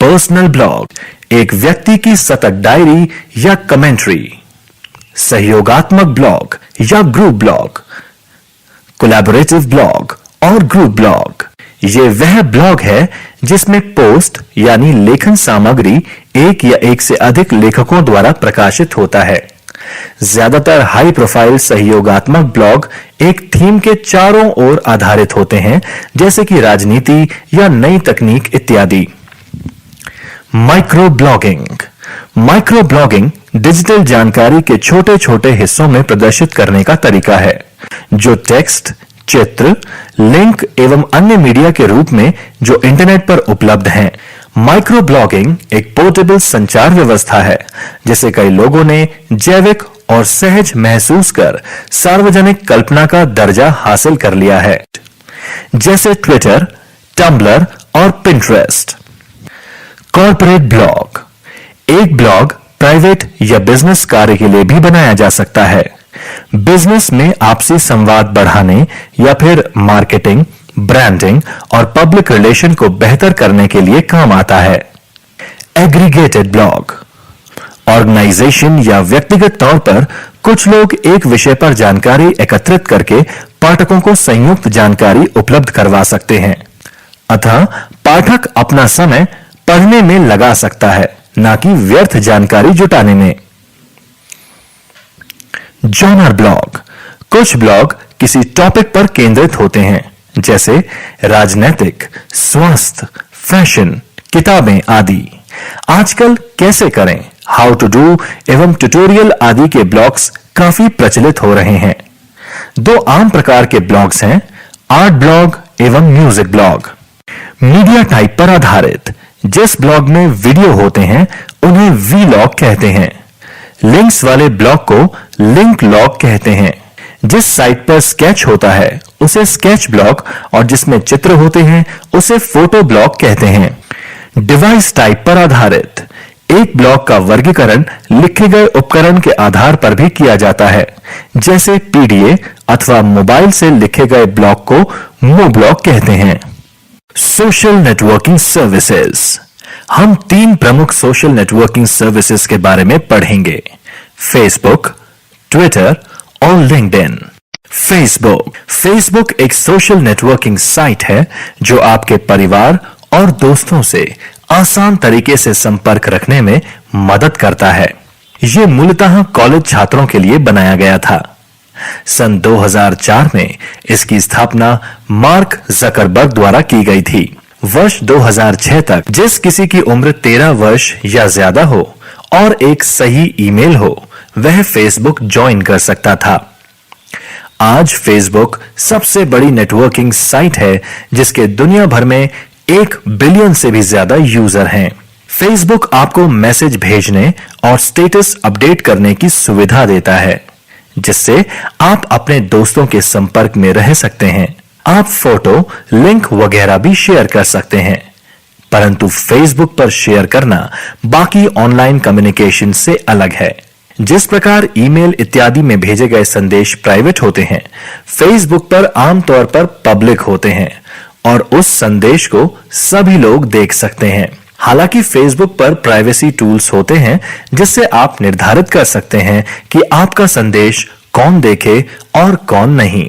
पर्सनल ब्लॉग एक व्यक्ति की सतत डायरी या कमेंट्री। सहयोगात्मक ब्लॉग या ग्रुप ब्लॉग। कोलैबोरेटिव ब्लॉग और ग्रुप ब्लॉग ये वह ब्लॉग है जिसमें पोस्ट यानी लेखन सामग्री एक या एक से अधिक लेखकों द्वारा प्रकाशित होता है। ज्यादातर हाई प्रोफाइल सहयोगात्मक ब्लॉग एक थीम के चारों ओर आधारित होते हैं, जैसे कि राजनीति या नई तकनीक इत्यादि। Micro blogging. Micro blogging digital जानकारी के छोटे छोटे हिस्सों में प्रदर्शित करने का तरीका है, जो टेक्स्ट, चित्र, लिंक एवं अन्य मीडिया के रूप में जो इंटरनेट पर उपलब्ध हैं। माइक्रो ब्लॉगिंग एक पोर्टेबल संचार व्यवस्था है जिसे कई लोगों ने जैविक और सहज महसूस कर सार्वजनिक कल्पना का दर्जा हासिल कर लिया है, जैसे ट्विटर, टम्बलर और पिंटरेस्ट। Corporate blog. एक ब्लॉग प्राइवेट या बिजनेस कार्य के लिए भी बनाया जा सकता है। बिजनेस में आपसी संवाद बढ़ाने या फिर मार्केटिंग, ब्रांडिंग और पब्लिक रिलेशन को बेहतर करने के लिए काम आता है। Aggregated blog. ऑर्गेनाइजेशन या व्यक्तिगत तौर पर कुछ लोग एक विषय पर जानकारी एकत्रित करके पाठकों को संयुक्त जानकारी उपलब्ध करवा सकते हैं, अतः पाठक अपना समय पढ़ने में लगा सकता है, ना कि व्यर्थ जानकारी जुटाने में। Genre blog. कुछ ब्लॉग किसी टॉपिक पर केंद्रित होते हैं, जैसे राजनीतिक, स्वास्थ्य, फैशन, किताबें आदि। आजकल कैसे करें, हाउ टू डू एवं ट्यूटोरियल आदि के ब्लॉग्स काफी प्रचलित हो रहे हैं। दो आम प्रकार के ब्लॉग्स हैं, आर्ट ब्लॉग एवं म्यूजिक ब्लॉग। मीडिया टाइप पर आधारित। जिस ब्लॉग में वीडियो होते हैं उन्हें वीलॉग कहते हैं। लिंक्स वाले ब्लॉग को लिंक लॉग कहते हैं। जिस साइट पर स्केच होता है उसे स्केच ब्लॉग और जिसमें चित्र होते हैं उसे फोटो ब्लॉग कहते हैं। डिवाइस टाइप पर आधारित। एक ब्लॉग का वर्गीकरण लिखे गए उपकरण के आधार पर भी किया जाता है, जैसे पीडीए अथवा मोबाइल से लिखे गए ब्लॉग को मो ब्लॉग कहते हैं। Social networking services. हम 3 प्रमुख सोशल नेटवर्किंग सर्विसेज के बारे में पढ़ेंगे, फेसबुक, ट्विटर और लिंक्डइन। फेसबुक एक सोशल नेटवर्किंग साइट है जो आपके परिवार और दोस्तों से आसान तरीके से संपर्क रखने में मदद करता है। यह मूलतः कॉलेज छात्रों के लिए बनाया गया था। सन 2004 में इसकी स्थापना मार्क जकरबर्ग द्वारा की गई थी। वर्ष 2006 तक जिस किसी की उम्र 13 वर्ष या ज्यादा हो और एक सही ईमेल हो, वह फेसबुक ज्वाइन कर सकता था। आज फेसबुक सबसे बड़ी नेटवर्किंग साइट है जिसके दुनिया भर में 1 बिलियन से भी ज्यादा यूजर हैं। फेसबुक आपको मैसेज भेजने और स्टेटस अपडेट करने की सुविधा देता है, जिससे आप अपने दोस्तों के संपर्क में रह सकते हैं। आप फोटो, लिंक वगैरह भी शेयर कर सकते हैं, परंतु फेसबुक पर शेयर करना बाकी ऑनलाइन कम्युनिकेशन से अलग है। जिस प्रकार ईमेल इत्यादि में भेजे गए संदेश प्राइवेट होते हैं, फेसबुक पर आमतौर पर पब्लिक होते हैं और उस संदेश को सभी लोग देख सकते हैं। हालांकि फेसबुक पर प्राइवेसी टूल्स होते हैं जिससे आप निर्धारित कर सकते हैं कि आपका संदेश कौन देखे और कौन नहीं,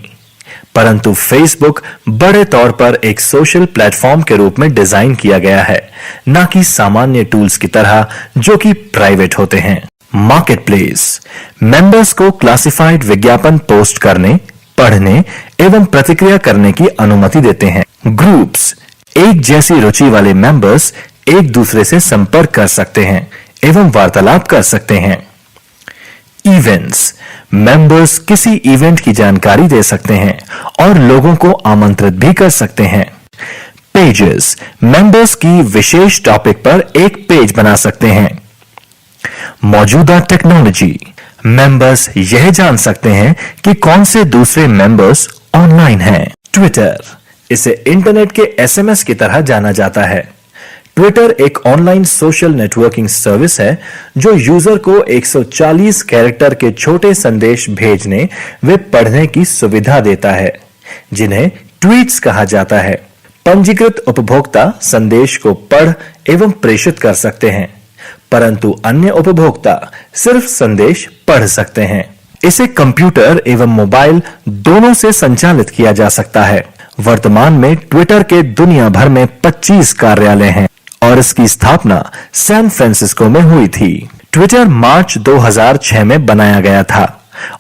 परंतु फेसबुक बड़े तौर पर एक सोशल प्लेटफॉर्म के रूप में डिजाइन किया गया है, न कि सामान्य टूल्स की तरह जो कि प्राइवेट होते हैं। मार्केट प्लेस मेंबर्स को क्लासिफाइड विज्ञापन पोस्ट करने, पढ़ने एवं प्रतिक्रिया करने की अनुमति देते हैं। ग्रुप्स एक जैसी रुचि वाले मेंबर्स एक दूसरे से संपर्क कर सकते हैं एवं वार्तालाप कर सकते हैं। इवेंट्स मेंबर्स किसी इवेंट की जानकारी दे सकते हैं और लोगों को आमंत्रित भी कर सकते हैं। पेजेस मेंबर्स की विशेष टॉपिक पर एक पेज बना सकते हैं। मौजूदा टेक्नोलॉजी मेंबर्स यह जान सकते हैं कि कौन से दूसरे मेंबर्स ऑनलाइन हैं। ट्विटर इसे इंटरनेट के एसएमएस की तरह जाना जाता है। ट्विटर एक ऑनलाइन सोशल नेटवर्किंग सर्विस है जो यूजर को 140 कैरेक्टर के छोटे संदेश भेजने व पढ़ने की सुविधा देता है, जिन्हें ट्वीट्स कहा जाता है। पंजीकृत उपभोक्ता संदेश को पढ़ एवं प्रेषित कर सकते हैं, परंतु अन्य उपभोक्ता सिर्फ संदेश पढ़ सकते हैं। इसे कंप्यूटर एवं मोबाइल दोनों से संचालित किया जा सकता है। वर्तमान में ट्विटर के दुनिया भर में 25 कार्यालय हैं और इसकी स्थापना सैन फ्रांसिस्को में हुई थी। ट्विटर मार्च 2006 में बनाया गया था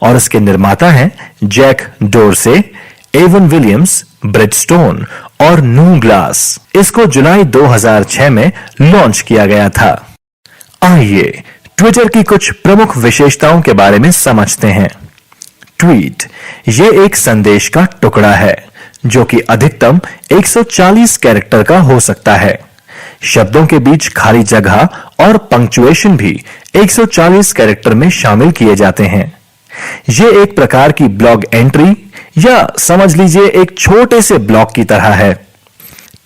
और इसके निर्माता हैं Jack Dorsey, Evan Williams, Bret Stone और नू ग्लास। इसको जुलाई 2006 में लॉन्च किया गया था। आइए ट्विटर की कुछ प्रमुख विशेषताओं के बारे में समझते हैं। ट्वीट ये एक संदेश का टुकड़ा है जो कि अधिकतम 140 कैरेक्टर का हो सकता है। शब्दों के बीच खाली जगह और पंक्चुएशन भी 140 कैरेक्टर में शामिल किए जाते हैं। ये एक प्रकार की ब्लॉग एंट्री या समझ लीजिए एक छोटे से ब्लॉग की तरह है।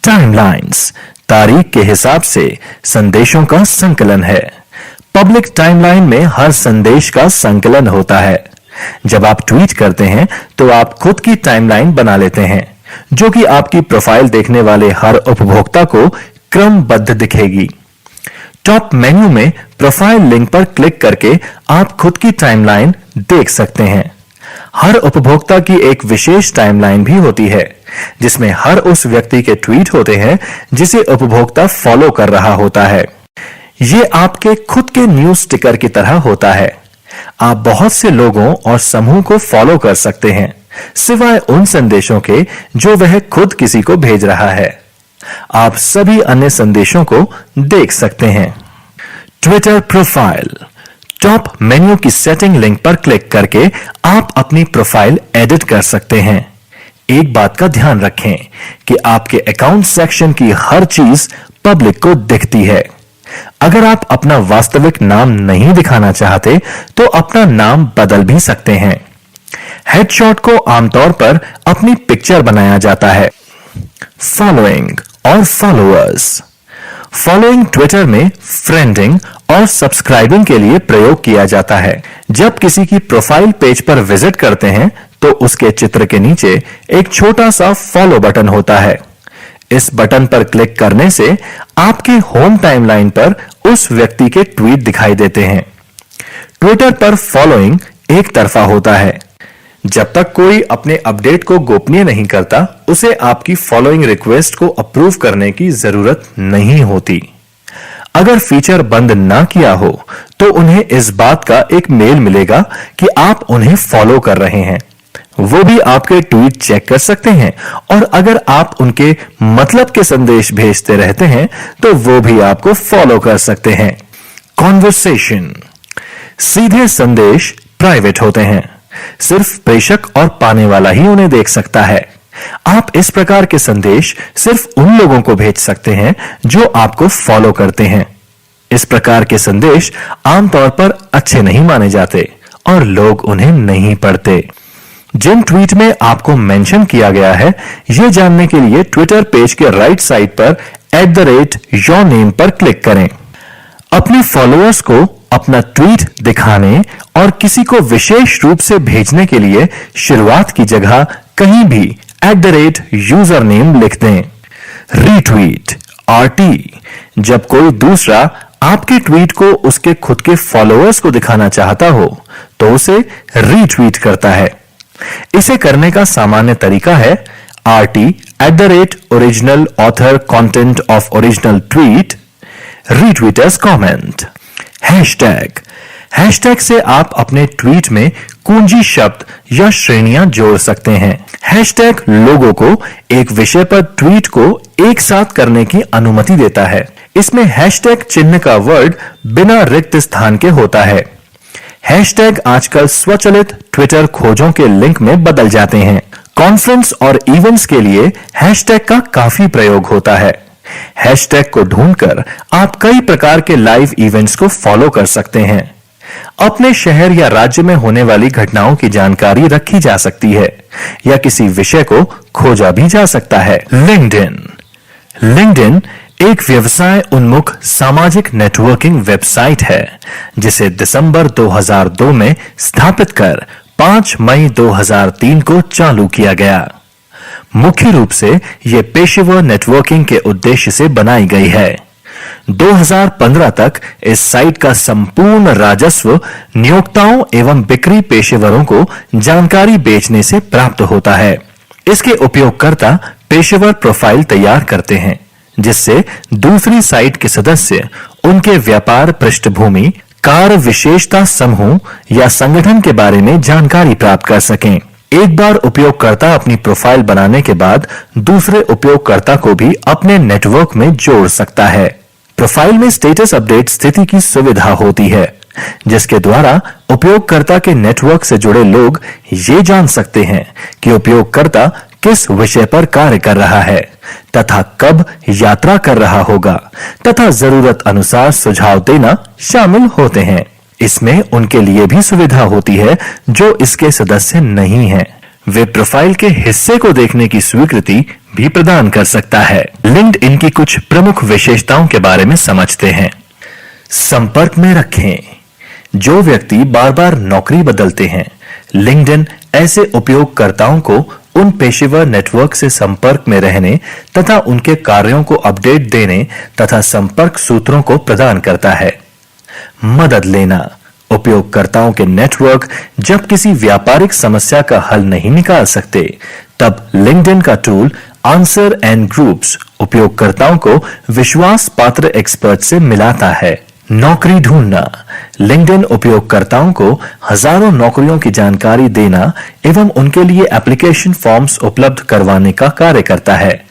टाइमलाइंस तारीख के हिसाब से संदेशों का संकलन है। पब्लिक टाइमलाइन में हर संदेश का संकलन होता है। जब आप ट्वीट करते हैं तो आप खुद की टाइमलाइन बना लेते हैं, जो कि आपकी प्रोफाइल देखने वाले हर उपभोक्ता को क्रमबद्ध दिखेगी। टॉप मेन्यू में प्रोफाइल लिंक पर क्लिक करके आप खुद की टाइमलाइन देख सकते हैं। हर उपभोक्ता की एक विशेष टाइमलाइन भी होती है, जिसमें हर उस व्यक्ति के ट्वीट होते हैं जिसे उपभोक्ता फॉलो कर रहा होता है। ये आपके खुद के न्यूज स्टिकर की तरह होता है। आप बहुत से लोगों और समूह को फॉलो कर सकते हैं, सिवाय उन संदेशों के जो वह खुद किसी को भेज रहा है। आप सभी अन्य संदेशों को देख सकते हैं। ट्विटर प्रोफाइल टॉप मेन्यू की सेटिंग लिंक पर क्लिक करके आप अपनी प्रोफाइल एडिट कर सकते हैं। एक बात का ध्यान रखें कि आपके अकाउंट सेक्शन की हर चीज पब्लिक को दिखती है। अगर आप अपना वास्तविक नाम नहीं दिखाना चाहते तो अपना नाम बदल भी सकते हैं। हेडशॉट को आमतौर पर अपनी पिक्चर बनाया जाता है। फॉलोइंग और फॉलोअर्स फॉलोइंग ट्विटर में फ्रेंडिंग और सब्सक्राइबिंग के लिए प्रयोग किया जाता है। जब किसी की प्रोफाइल पेज पर विजिट करते हैं तो उसके चित्र के नीचे एक छोटा सा फॉलो बटन होता है। इस बटन पर क्लिक करने से आपके होम टाइमलाइन पर उस व्यक्ति के ट्वीट दिखाई देते हैं। ट्विटर पर फॉलोइंग एक तरफा होता है। जब तक कोई अपने अपडेट को गोपनीय नहीं करता, उसे आपकी फॉलोइंग रिक्वेस्ट को अप्रूव करने की जरूरत नहीं होती। अगर फीचर बंद ना किया हो तो उन्हें इस बात का एक मेल मिलेगा कि आप उन्हें फॉलो कर रहे हैं। वो भी आपके ट्वीट चेक कर सकते हैं और अगर आप उनके मतलब के संदेश भेजते रहते हैं तो वो भी आपको फॉलो कर सकते हैं। कॉन्वर्सेशन। सीधे संदेश प्राइवेट होते हैं, सिर्फ प्रेषक और पाने वाला ही उन्हें देख सकता है। आप इस प्रकार के संदेश सिर्फ उन लोगों को भेज सकते हैं जो आपको फॉलो करते हैं। इस प्रकार के संदेश आमतौर पर अच्छे नहीं माने जाते और लोग उन्हें नहीं पढ़ते। जिन ट्वीट में आपको मेंशन किया गया है, यह जानने के लिए ट्विटर पेज के राइट साइड पर @yourname पर क्लिक करें। अपने फॉलोअर्स को अपना ट्वीट दिखाने और किसी को विशेष रूप से भेजने के लिए शुरुआत की जगह कहीं भी @username लिख दें। Retweet RT। जब कोई दूसरा आपके ट्वीट को उसके खुद के फॉलोअर्स को दिखाना चाहता हो तो उसे रीट्वीट करता है। इसे करने का सामान्य तरीका है RT @original author content of original tweet retweeters comment। Hashtag से आप अपने ट्वीट में कुंजी शब्द या श्रेणियां जोड़ सकते हैं। हैशटैग लोगों को एक विषय पर ट्वीट को एक साथ करने की अनुमति देता है। इसमें हैशटैग चिन्ह का वर्ड बिना रिक्त स्थान के होता है। हैशटैग आजकल स्वचालित ट्विटर खोजों के लिंक में बदल जाते हैं। कॉन्फ्रेंस और इवेंट्स के लिए हैशटैग का काफी प्रयोग होता है। हैशटैग को ढूंढकर आप कई प्रकार के लाइव इवेंट्स को फॉलो कर सकते हैं। अपने शहर या राज्य में होने वाली घटनाओं की जानकारी रखी जा सकती है या किसी विषय को खोजा भी जा सकता है। लिंक्डइन एक व्यवसाय उन्मुख सामाजिक नेटवर्किंग वेबसाइट है जिसे दिसंबर 2002 में स्थापित कर 5 मई 2003 को चालू किया गया। मुख्य रूप से यह पेशेवर नेटवर्किंग के उद्देश्य से बनाई गई है। 2015 तक इस साइट का संपूर्ण राजस्व नियोक्ताओं एवं बिक्री पेशेवरों को जानकारी बेचने से प्राप्त होता है। इसके उपयोगकर्ता पेशेवर प्रोफाइल तैयार करते हैं जिससे दूसरी साइट के सदस्य उनके व्यापार पृष्ठभूमि, कार्य विशेषता समूह या संगठन के बारे में जानकारी प्राप्त कर सकें। एक बार उपयोगकर्ता अपनी प्रोफाइल बनाने के बाद दूसरे उपयोगकर्ता को भी अपने नेटवर्क में जोड़ सकता है। प्रोफाइल में स्टेटस अपडेट स्थिति की सुविधा होती है जिसके द्वारा उपयोगकर्ता के नेटवर्क से जुड़े लोग ये जान सकते हैं कि उपयोगकर्ता किस विषय पर कार्य कर रहा है तथा कब यात्रा कर रहा होगा तथा जरूरत अनुसार सुझाव देना शामिल होते हैं। इसमें उनके लिए भी सुविधा होती है जो इसके सदस्य नहीं हैं। वे प्रोफाइल के हिस्से को देखने की स्वीकृति भी प्रदान कर सकता है। लिंक्डइन की कुछ प्रमुख विशेषताओं के बारे में समझते हैं। संपर्क में रखें। जो व्यक्ति बार-बार नौकरी बदलते हैं, लिंक्डइन ऐसे उपयोगकर्ताओं को उन पेशेवर नेटवर्क से संपर्क में रहने तथा उनके कार्यों को अपडेट देने तथा संपर्क सूत्रों को प्रदान करता है। मदद लेना। उपयोगकर्ताओं के नेटवर्क जब किसी व्यापारिक समस्या का हल नहीं निकाल सकते, तब लिंक्डइन का टूल आंसर एंड ग्रुप्स उपयोगकर्ताओं को विश्वास पात्र एक्सपर्ट से मिलाता है। नौकरी ढूंढना। लिंक्डइन उपयोगकर्ताओं को हजारों नौकरियों की जानकारी देना एवं उनके लिए एप्लीकेशन फॉर्म्स उपलब्ध करवाने का कार्य करता है।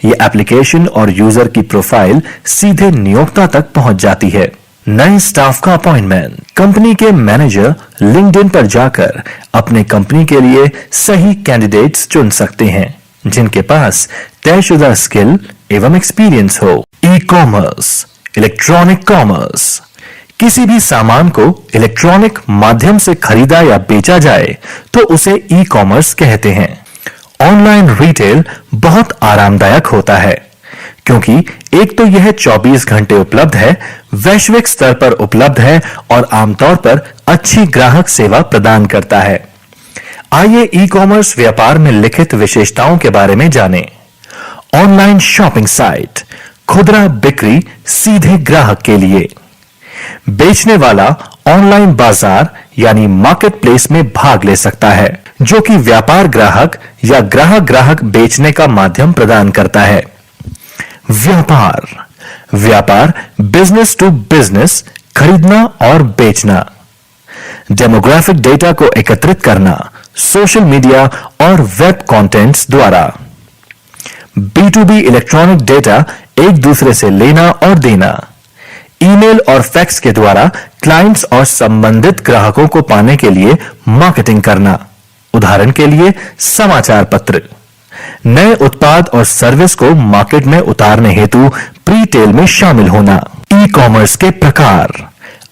यह एप्लीकेशन और यूजर की प्रोफाइल सीधे नियोक्ता तक पहुंच जाती है। नए स्टाफ का अपॉइंटमेंट। कंपनी के मैनेजर लिंक्डइन पर जाकर अपने कंपनी के लिए सही कैंडिडेट्स चुन सकते हैं जिनके पास तयशुदा स्किल एवं एक्सपीरियंस हो। E commerce, electronic commerce. किसी भी सामान को इलेक्ट्रॉनिक माध्यम से खरीदा या बेचा जाए तो उसे ई कॉमर्स कहते हैं। ऑनलाइन रिटेल बहुत आरामदायक होता है क्योंकि एक तो यह 24 घंटे उपलब्ध है, वैश्विक स्तर पर उपलब्ध है और आमतौर पर अच्छी ग्राहक सेवा प्रदान करता है। आइए ई कॉमर्स व्यापार में लिखित विशेषताओं के बारे में जानें। ऑनलाइन शॉपिंग साइट, खुदरा बिक्री सीधे ग्राहक के लिए। बेचने वाला ऑनलाइन बाजार यानी मार्केट प्लेस में भाग ले सकता है जो कि व्यापार ग्राहक या ग्राहक ग्राहक बेचने का माध्यम प्रदान करता है। व्यापार, व्यापार बिजनेस टू बिजनेस, खरीदना और बेचना। डेमोग्राफिक डेटा को एकत्रित करना सोशल मीडिया और वेब कंटेंट्स द्वारा। B2B इलेक्ट्रॉनिक डेटा एक दूसरे से लेना और देना। ईमेल और फैक्स के द्वारा क्लाइंट्स और संबंधित ग्राहकों को पाने के लिए मार्केटिंग करना। उदाहरण के लिए समाचार पत्र। नए उत्पाद और सर्विस को मार्केट में उतारने हेतु प्रीटेल में शामिल होना। ई कॉमर्स के प्रकार।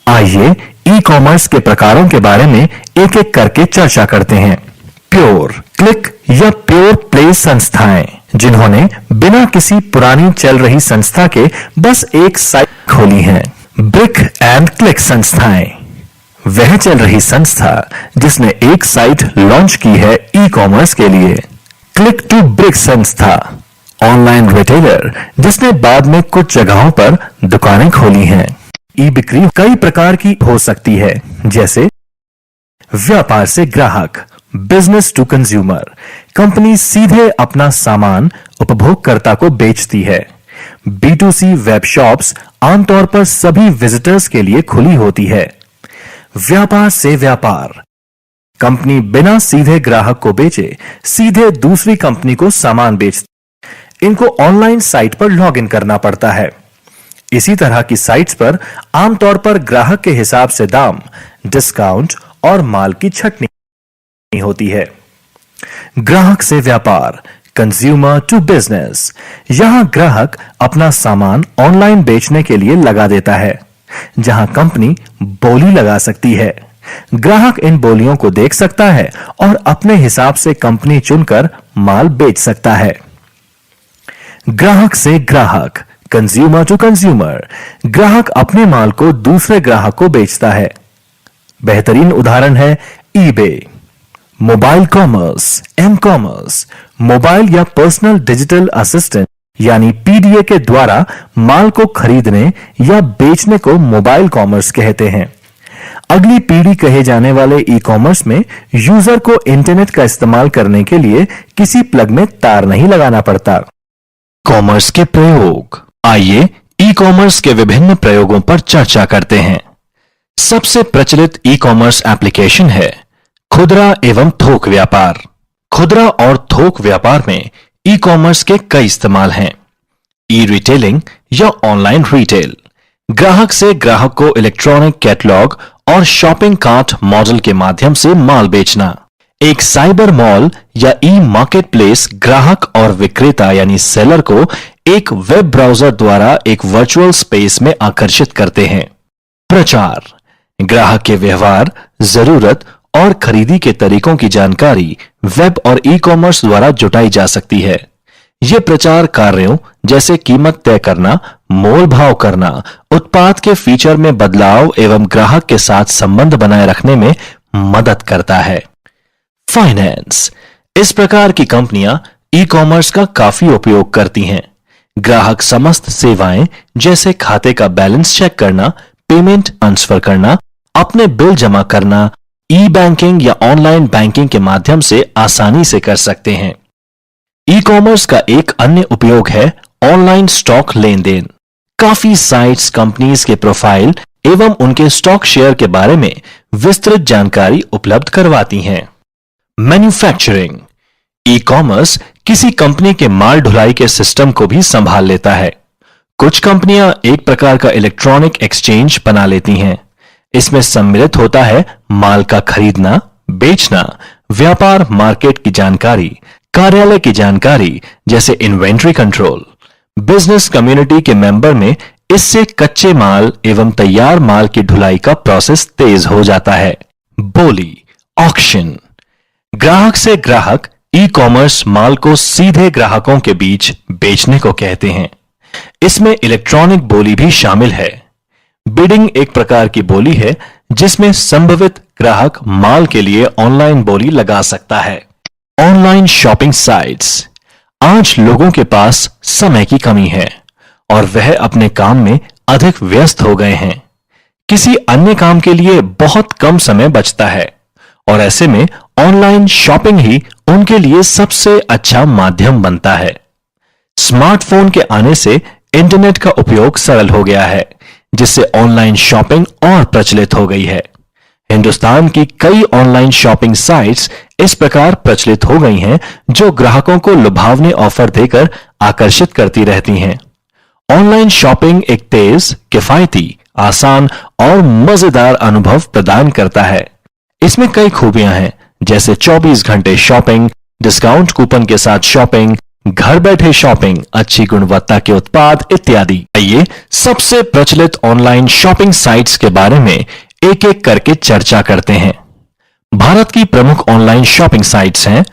आइए ई कॉमर्स के प्रकारों के बारे में एक एक करके चर्चा करते हैं। प्योर क्लिक या प्योर प्ले संस्थाएं, जिन्होंने बिना किसी पुरानी चल रही संस्था के बस एक साइट खोली है। ब्रिक एंड क्लिक संस्थाएं, वह चल रही संस्था जिसने एक साइट लॉन्च की है ई कॉमर्स के लिए। क्लिक टू ब्रिक संस्था, ऑनलाइन रिटेलर जिसने बाद में कुछ जगहों पर दुकानें खोली हैं। ई बिक्री कई प्रकार की हो सकती है, जैसे व्यापार से ग्राहक, बिजनेस टू कंज्यूमर, कंपनी सीधे अपना सामान उपभोक्ता को बेचती है। B2C वेब शॉप्स आमतौर पर सभी विजिटर्स के लिए खुली होती है। व्यापार से व्यापार, कंपनी बिना सीधे ग्राहक को बेचे सीधे दूसरी कंपनी को सामान बेचती। इनको ऑनलाइन साइट पर लॉगिन करना पड़ता है। इसी तरह की साइट्स पर आमतौर पर ग्राहक के हिसाब से दाम, डिस्काउंट और माल की छटनी होती है। ग्राहक से व्यापार, कंज्यूमर टू बिजनेस, यहां ग्राहक अपना सामान ऑनलाइन बेचने के लिए लगा देता है, जहां कंपनी बोली लगा सकती है। ग्राहक इन बोलियों को देख सकता है और अपने हिसाब से कंपनी चुनकर माल बेच सकता है। ग्राहक से ग्राहक, कंज्यूमर टू कंज्यूमर, ग्राहक अपने माल को दूसरे ग्राहक को बेचता है। बेहतरीन उदाहरण है eBay. Mobile commerce, m commerce, mobile या पर्सनल डिजिटल असिस्टेंट यानी PDA के द्वारा माल को खरीदने या बेचने को मोबाइल कॉमर्स कहते हैं। अगली पीढ़ी कहे जाने वाले ई कॉमर्स में यूजर को इंटरनेट का इस्तेमाल करने के लिए किसी प्लग में तार नहीं लगाना पड़ता। कॉमर्स के प्रयोग। आइए ई कॉमर्स के विभिन्न प्रयोगों पर चर्चा करते हैं। सबसे प्रचलित ई कॉमर्स एप्लीकेशन है खुदरा एवं थोक व्यापार। खुदरा और थोक व्यापार में ई कॉमर्स के कई इस्तेमाल हैं। ई रिटेलिंग या ऑनलाइन रिटेल, ग्राहक से ग्राहक को इलेक्ट्रॉनिक कैटलॉग और शॉपिंग कार्ट मॉडल के माध्यम से माल बेचना। एक साइबर मॉल या ई मार्केट प्लेस ग्राहक और विक्रेता यानी सेलर को एक वेब ब्राउजर द्वारा एक वर्चुअल स्पेस में आकर्षित करते हैं। प्रचार, ग्राहक के व्यवहार, जरूरत और खरीदी के तरीकों की जानकारी वेब और ई कॉमर्स द्वारा जुटाई जा सकती है। ये प्रचार कार्यों जैसे कीमत तय करना, मोल भाव करना, उत्पाद के फीचर में बदलाव एवं ग्राहक के साथ संबंध बनाए रखने में मदद करता है। फाइनेंस, इस प्रकार की कंपनियां ई कॉमर्स का काफी उपयोग करती हैं। ग्राहक समस्त सेवाएं जैसे खाते का बैलेंस चेक करना, पेमेंट ट्रांसफर करना, अपने बिल जमा करना, ई बैंकिंग या ऑनलाइन बैंकिंग के माध्यम से आसानी से कर सकते हैं। ई कॉमर्स का एक अन्य उपयोग है ऑनलाइन स्टॉक लेन देन। काफी साइट्स कंपनीज के प्रोफाइल एवं उनके स्टॉक शेयर के बारे में विस्तृत जानकारी उपलब्ध करवाती हैं। मैन्युफैक्चरिंग, ई कॉमर्स किसी कंपनी के माल ढुलाई के सिस्टम को भी संभाल लेता है। कुछ कंपनियां एक प्रकार का इलेक्ट्रॉनिक एक्सचेंज बना लेती हैं। इसमें सम्मिलित होता है माल का खरीदना, बेचना, व्यापार मार्केट की जानकारी, कार्यालय की जानकारी जैसे इन्वेंट्री कंट्रोल। बिजनेस कम्युनिटी के मेंबर में इससे कच्चे माल एवं तैयार माल की ढुलाई का प्रोसेस तेज हो जाता है। बोली, ऑक्शन, ग्राहक से ग्राहक ई कॉमर्स माल को सीधे ग्राहकों के बीच बेचने को कहते हैं। इसमें इलेक्ट्रॉनिक बोली भी शामिल है। बिडिंग एक प्रकार की बोली है जिसमें संभवित ग्राहक माल के लिए ऑनलाइन बोली लगा सकता है। ऑनलाइन शॉपिंग साइट्स, आज लोगों के पास समय की कमी है और वह अपने काम में अधिक व्यस्त हो गए हैं। किसी अन्य काम के लिए बहुत कम समय बचता है और ऐसे में ऑनलाइन शॉपिंग ही उनके लिए सबसे अच्छा माध्यम बनता है। स्मार्टफोन के आने से इंटरनेट का उपयोग सरल हो गया है, जिससे ऑनलाइन शॉपिंग और प्रचलित हो गई है। हिंदुस्तान की कई ऑनलाइन शॉपिंग साइट्स इस प्रकार प्रचलित हो गई हैं, जो ग्राहकों को लुभावने ऑफर देकर आकर्षित करती रहती हैं। ऑनलाइन शॉपिंग एक तेज, किफायती, आसान और मजेदार अनुभव प्रदान करता है। इसमें कई खूबियां हैं, जैसे 24 घंटे शॉपिंग, डिस्काउंट कूपन के साथ शॉपिंग, घर बैठे शॉपिंग, अच्छी गुणवत्ता के उत्पाद इत्यादि। आइए सबसे प्रचलित ऑनलाइन शॉपिंग साइट्स के बारे में एक एक करके चर्चा करते हैं। भारत की प्रमुख ऑनलाइन शॉपिंग साइट्स हैं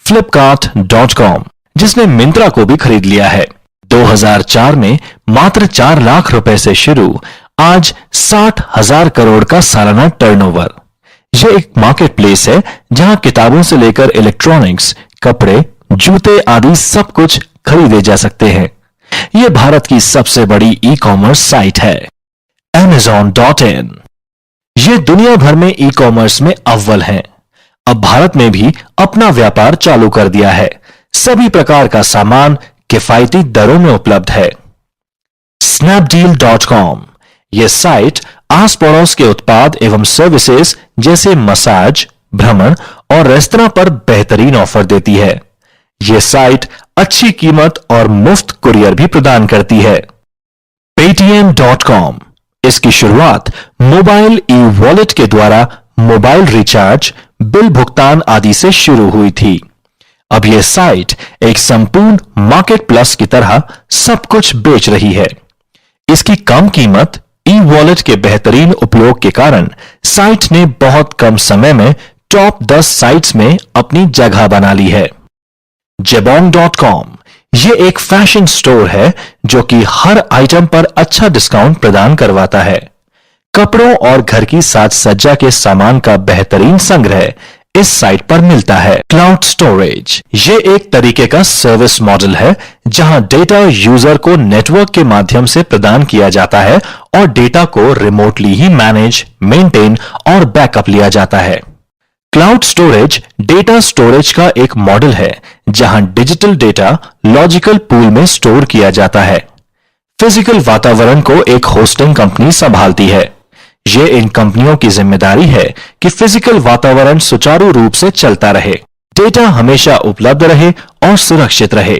flipkart.com, जिसने मिंत्रा को भी खरीद लिया है। 2004 में मात्र 4 लाख रुपए से शुरू, आज 60,000 करोड़ का सालाना टर्नओवर। यह एक मार्केट प्लेस है जहां किताबों से लेकर इलेक्ट्रॉनिक्स, कपड़े, जूते आदि सब कुछ खरीदे जा सकते हैं। यह भारत की सबसे बड़ी ई कॉमर्स साइट है। Amazon.in, यह दुनिया भर में ई कॉमर्स में अव्वल है। अब भारत में भी अपना व्यापार चालू कर दिया है। सभी प्रकार का सामान किफायती दरों में उपलब्ध है। Snapdeal.com, यह साइट आस पड़ोस के उत्पाद एवं सर्विसेज जैसे मसाज, भ्रमण और रेस्तरां पर बेहतरीन ऑफर देती है। यह साइट अच्छी कीमत और मुफ्त कुरियर भी प्रदान करती है। Paytm.com, इसकी शुरुआत मोबाइल ई वॉलेट के द्वारा मोबाइल रिचार्ज, बिल भुगतान आदि से शुरू हुई थी। अब यह साइट एक संपूर्ण मार्केट प्लस की तरह सब कुछ बेच रही है। इसकी कम कीमत, ई वॉलेट के बेहतरीन उपयोग के कारण साइट ने बहुत कम समय में टॉप 10 साइट्स में अपनी जगह बना ली है। Jabong.com, यह एक फैशन स्टोर है जो कि हर आइटम पर अच्छा डिस्काउंट प्रदान करवाता है। कपड़ों और घर की साज सज्जा के सामान का बेहतरीन संग्रह इस साइट पर मिलता है। क्लाउड स्टोरेज, यह एक तरीके का सर्विस मॉडल है जहां डेटा यूजर को नेटवर्क के माध्यम से प्रदान किया जाता है और डेटा को रिमोटली ही मैनेज, मेंटेन और बैकअप लिया जाता है। क्लाउड स्टोरेज डेटा स्टोरेज का एक मॉडल है जहां डिजिटल डेटा लॉजिकल पूल में स्टोर किया जाता है। फिजिकल वातावरण को एक होस्टिंग कंपनी संभालती है। यह इन कंपनियों की जिम्मेदारी है कि फिजिकल वातावरण सुचारू रूप से चलता रहे, डेटा हमेशा उपलब्ध रहे और सुरक्षित रहे।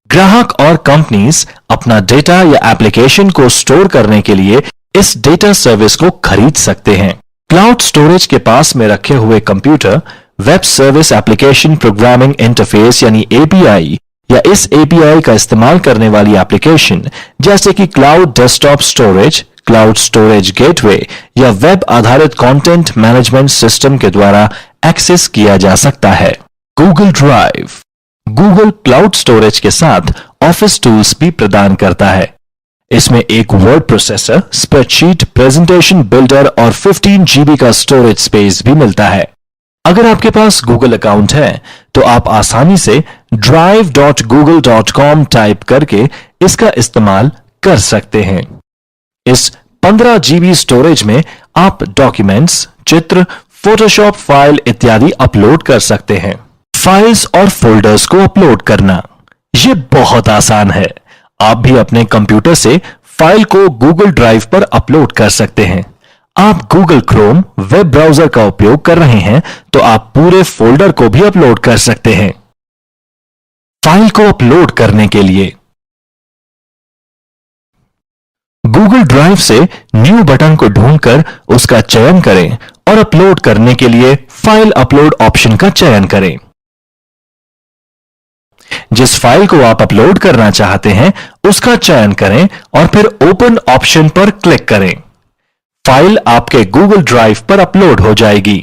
ग्राहक और कंपनीज अपना डेटा या एप्लीकेशन को स्टोर करने के लिए इस डेटा सर्विस को खरीद सकते हैं। क्लाउड स्टोरेज के पास में रखे हुए computer web service application programming interface यानी एपीआई या इस एपीआई का इस्तेमाल करने वाली एप्लीकेशन जैसे कि cloud desktop storage, cloud storage gateway या वेब आधारित कंटेंट मैनेजमेंट सिस्टम के द्वारा एक्सेस किया जा सकता है। Google drive, Google cloud storage के साथ ऑफिस टूल्स भी प्रदान करता है। इसमें एक word processor, spreadsheet, presentation builder और 15 GB का स्टोरेज स्पेस भी मिलता है। अगर आपके पास गूगल अकाउंट है तो आप आसानी से drive.google.com टाइप करके इसका इस्तेमाल कर सकते हैं। इस 15 GB स्टोरेज में आप डॉक्यूमेंट्स, चित्र, फोटोशॉप फाइल इत्यादि अपलोड कर सकते हैं। फाइल्स और फोल्डर्स को अपलोड करना यह बहुत आसान है। आप भी अपने कंप्यूटर से फाइल को गूगल ड्राइव पर अपलोड कर सकते हैं। आप गूगल क्रोम वेब ब्राउजर का उपयोग कर रहे हैं तो आप पूरे फोल्डर को भी अपलोड कर सकते हैं। फाइल को अपलोड करने के लिए गूगल ड्राइव से न्यू बटन को ढूंढकर उसका चयन करें और अपलोड करने के लिए फाइल अपलोड ऑप्शन का चयन करें। जिस फाइल को आप अपलोड करना चाहते हैं उसका चयन करें और फिर ओपन ऑप्शन पर क्लिक करें। फाइल आपके गूगल ड्राइव पर अपलोड हो जाएगी।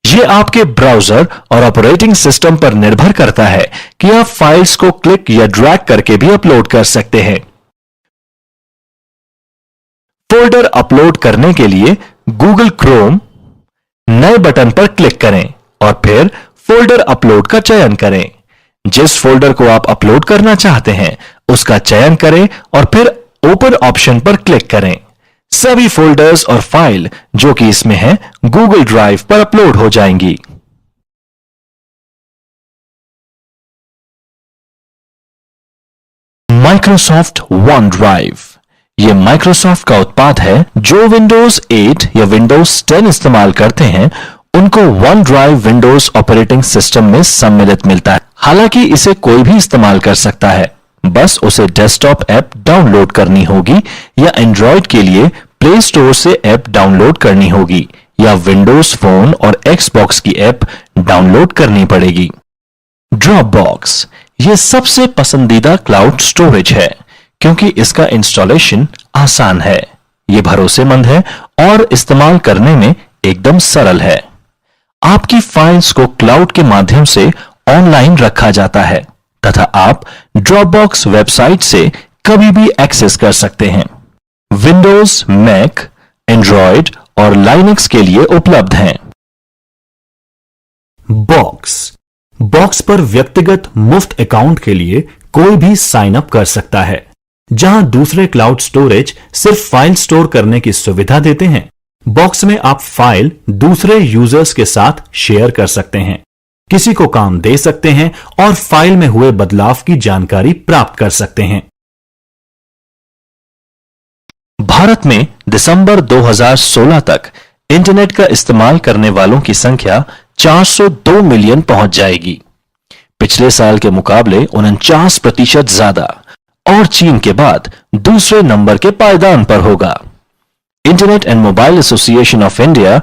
यह आपके ब्राउजर और ऑपरेटिंग सिस्टम पर निर्भर करता है कि आप फाइल्स को क्लिक या ड्रैग करके भी अपलोड कर सकते हैं। फोल्डर अपलोड करने के लिए गूगल क्रोम नए बटन पर क्लिक करें और फिर फोल्डर अपलोड का चयन करें। जिस फोल्डर को आप अपलोड करना चाहते हैं उसका चयन करें और फिर ओपन ऑप्शन पर क्लिक करें। सभी फोल्डर्स और फाइल जो कि इसमें हैं गूगल ड्राइव पर अपलोड हो जाएंगी। Microsoft one drive. ये माइक्रोसॉफ्ट का उत्पाद है। जो विंडोज 8 या विंडोज 10 इस्तेमाल करते हैं उनको one drive Windows operating system में सम्मिलित मिलता है। हालांकि इसे कोई भी इस्तेमाल कर सकता है, बस उसे डेस्कटॉप ऐप डाउनलोड करनी होगी या एंड्रॉयड के लिए प्ले स्टोर से ऐप डाउनलोड करनी होगी या विंडोज फोन और एक्सबॉक्स की ऐप डाउनलोड करनी पड़ेगी। ड्रॉपबॉक्स ये सबसे पसंदीदा क्लाउड स्टोरेज है क्योंकि इसका इंस्टॉलेशन आसान है, ये भरोसेमंद है और इस्तेमाल करने में एकदम सरल है। आपकी फाइल्स को क्लाउड के माध्यम से ऑनलाइन रखा जाता है तथा आप ड्रॉपबॉक्स वेबसाइट से कभी भी एक्सेस कर सकते हैं। विंडोज, मैक, एंड्रॉयड और लाइनक्स के लिए उपलब्ध हैं। बॉक्स पर व्यक्तिगत मुफ्त अकाउंट के लिए कोई भी साइन अप कर सकता है। जहां दूसरे क्लाउड स्टोरेज सिर्फ फाइल स्टोर करने की सुविधा देते हैं, बॉक्स में आप फाइल दूसरे यूजर्स के साथ शेयर कर सकते हैं, किसी को काम दे सकते हैं और फाइल में हुए बदलाव की जानकारी प्राप्त कर सकते हैं। भारत में दिसंबर 2016 तक इंटरनेट का इस्तेमाल करने वालों की संख्या 402 मिलियन पहुंच जाएगी। पिछले साल के मुकाबले 49% ज्यादा और चीन के बाद दूसरे नंबर के पायदान पर होगा। Internet and mobile association of India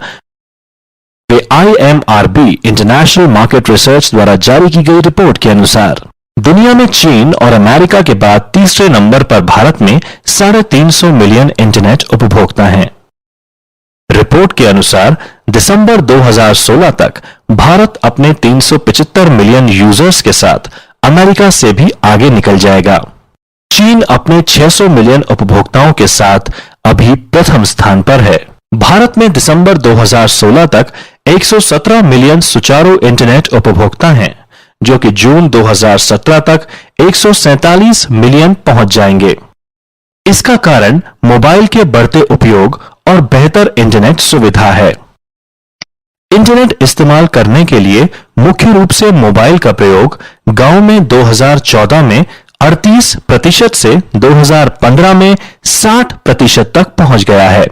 way IMRB international market research द्वारा जारी की गई रिपोर्ट के अनुसार दुनिया में चीन और अमेरिका के बाद तीसरे नंबर पर भारत में 350 मिलियन इंटरनेट उपभोक्ता हैं। रिपोर्ट के अनुसार दिसंबर 2016 तक भारत अपने 375 मिलियन यूजर्स के साथ अमेरिका से भी आगे निकल जाएगा। चीन अपने 600 मिलियन उपभोक्ताओं के साथ अभी प्रथम स्थान पर है। भारत में दिसंबर 2016 तक 117 मिलियन सुचारू इंटरनेट उपभोक्ता हैं, जो कि जून 2017 तक 147 मिलियन पहुंच जाएंगे। इसका कारण मोबाइल के बढ़ते उपयोग और बेहतर इंटरनेट सुविधा है। इंटरनेट इस्तेमाल करने के लिए मुख्य रूप से मोबाइल का प्रयोग गांव में 2014 में 38% से 2015 में 60% तक पहुंच गया है।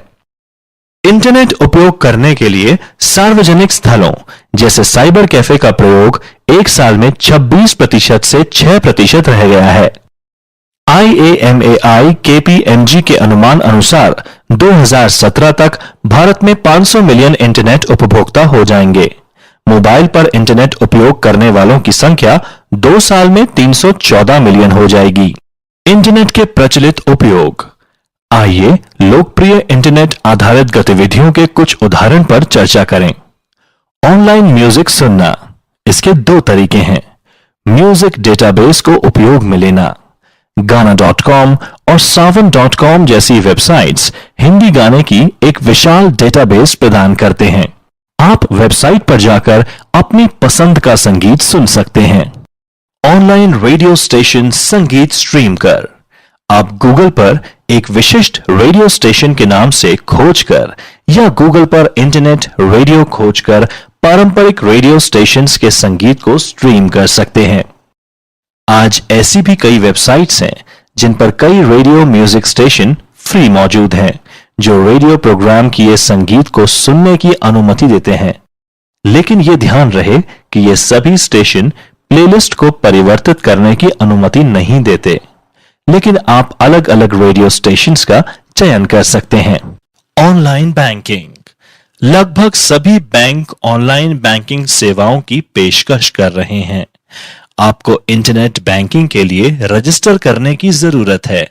इंटरनेट उपयोग करने के लिए सार्वजनिक स्थलों जैसे साइबर कैफे का प्रयोग एक साल में 26% से 6% रह गया है। IAMAI KPMG के अनुमान अनुसार 2017 तक भारत में 500 मिलियन इंटरनेट उपभोक्ता हो जाएंगे। मोबाइल पर इंटरनेट उपयोग करने वालों की संख्या 2 साल में 314 मिलियन हो जाएगी। इंटरनेट के प्रचलित उपयोग। आइए लोकप्रिय इंटरनेट आधारित गतिविधियों के कुछ उदाहरण पर चर्चा करें। ऑनलाइन म्यूजिक सुनना। इसके 2 तरीके हैं। म्यूजिक डेटाबेस को उपयोग में लेना। गाना.com और सावन.com जैसी वेबसाइट्स हिंदी गाने की एक विशाल डेटाबेस प्रदान करते हैं। आप वेबसाइट पर जाकर अपनी पसंद का संगीत सुन सकते हैं। ऑनलाइन रेडियो स्टेशन संगीत स्ट्रीम कर। आप गूगल पर एक विशिष्ट रेडियो स्टेशन के नाम से खोजकर या गूगल पर इंटरनेट रेडियो खोजकर पारंपरिक रेडियो स्टेशंस के संगीत को स्ट्रीम कर सकते हैं। आज ऐसी भी कई वेबसाइट्स हैं जिन पर कई रेडियो म्यूजिक स्टेशन फ्री मौजूद हैं, जो रेडियो प्रोग्राम किए संगीत को सुनने की अनुमति देते हैं। लेकिन यह ध्यान रहे कि ये सभी स्टेशन प्लेलिस्ट को परिवर्तित करने की अनुमति नहीं देते, लेकिन आप अलग अलग रेडियो स्टेशंस का चयन कर सकते हैं। Online banking. लगभग सभी बैंक ऑनलाइन बैंकिंग सेवाओं की पेशकश कर रहे हैं। आपको इंटरनेट बैंकिंग के लिए रजिस्टर करने की जरूरत है।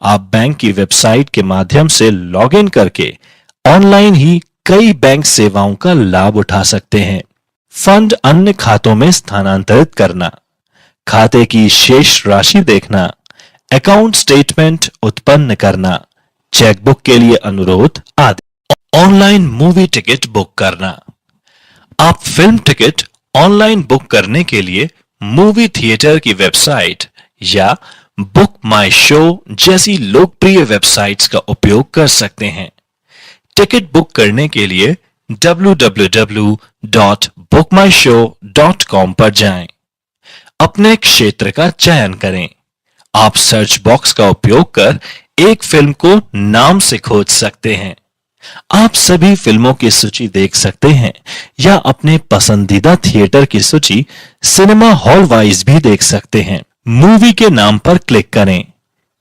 आप बैंक की वेबसाइट के माध्यम से लॉगिन करके ऑनलाइन ही कई बैंक सेवाओं का लाभ उठा सकते हैं। फंड अन्य खातों में स्थानांतरित करना, खाते की शेष राशि देखना, अकाउंट स्टेटमेंट उत्पन्न करना, चेकबुक के लिए अनुरोध आदि। ऑनलाइन मूवी टिकट बुक करना। आप फिल्म टिकट ऑनलाइन बुक करने के लिए मूवी थिएटर की वेबसाइट या बुक माई शो जैसी लोकप्रिय वेबसाइट्स का उपयोग कर सकते हैं। टिकट बुक करने के लिए www.bookmyshow.com पर जाएं। अपने क्षेत्र का चयन करें। आप सर्च बॉक्स का उपयोग कर एक फिल्म को नाम से खोज सकते हैं। आप सभी फिल्मों की सूची देख सकते हैं या अपने पसंदीदा थिएटर की सूची सिनेमा हॉल वाइज भी देख सकते हैं। मूवी के नाम पर क्लिक करें।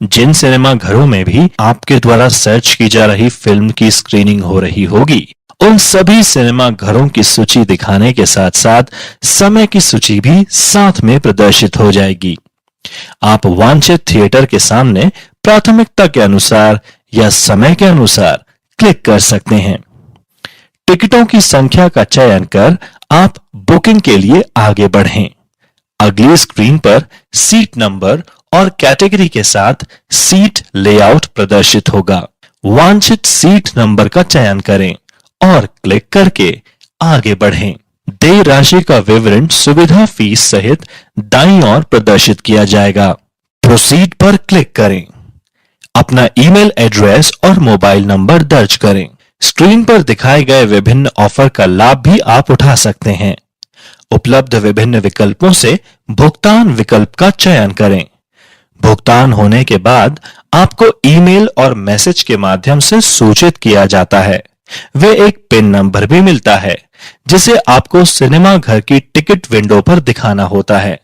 जिन सिनेमा घरों में भी आपके द्वारा सर्च की जा रही फिल्म की स्क्रीनिंग हो रही होगी, उन सभी सिनेमा घरों की सूची दिखाने के साथ साथ समय की सूची भी साथ में प्रदर्शित हो जाएगी। आप वांछित थिएटर के सामने प्राथमिकता के अनुसार या समय के अनुसार क्लिक कर सकते हैं। टिकटों की संख्या का चयन कर आप बुकिंग के लिए आगे बढ़ें। अगली स्क्रीन पर सीट नंबर और कैटेगरी के साथ सीट लेआउट प्रदर्शित होगा। वांछित सीट नंबर का चयन करें और क्लिक करके आगे बढ़ें। देय राशि का विवरण सुविधा फीस सहित दाईं ओर प्रदर्शित किया जाएगा। प्रोसीड पर क्लिक करें। अपना ईमेल एड्रेस और मोबाइल नंबर दर्ज करें। स्क्रीन पर दिखाए गए विभिन्न ऑफर का लाभ भी आप उठा सकते हैं। उपलब्ध विभिन्न विकल्पों से भुगतान विकल्प का चयन करें। भुगतान होने के बाद आपको ईमेल और मैसेज के माध्यम से सूचित किया जाता है। वे एक पिन नंबर भी मिलता है जिसे आपको सिनेमा घर की टिकट विंडो पर दिखाना होता है,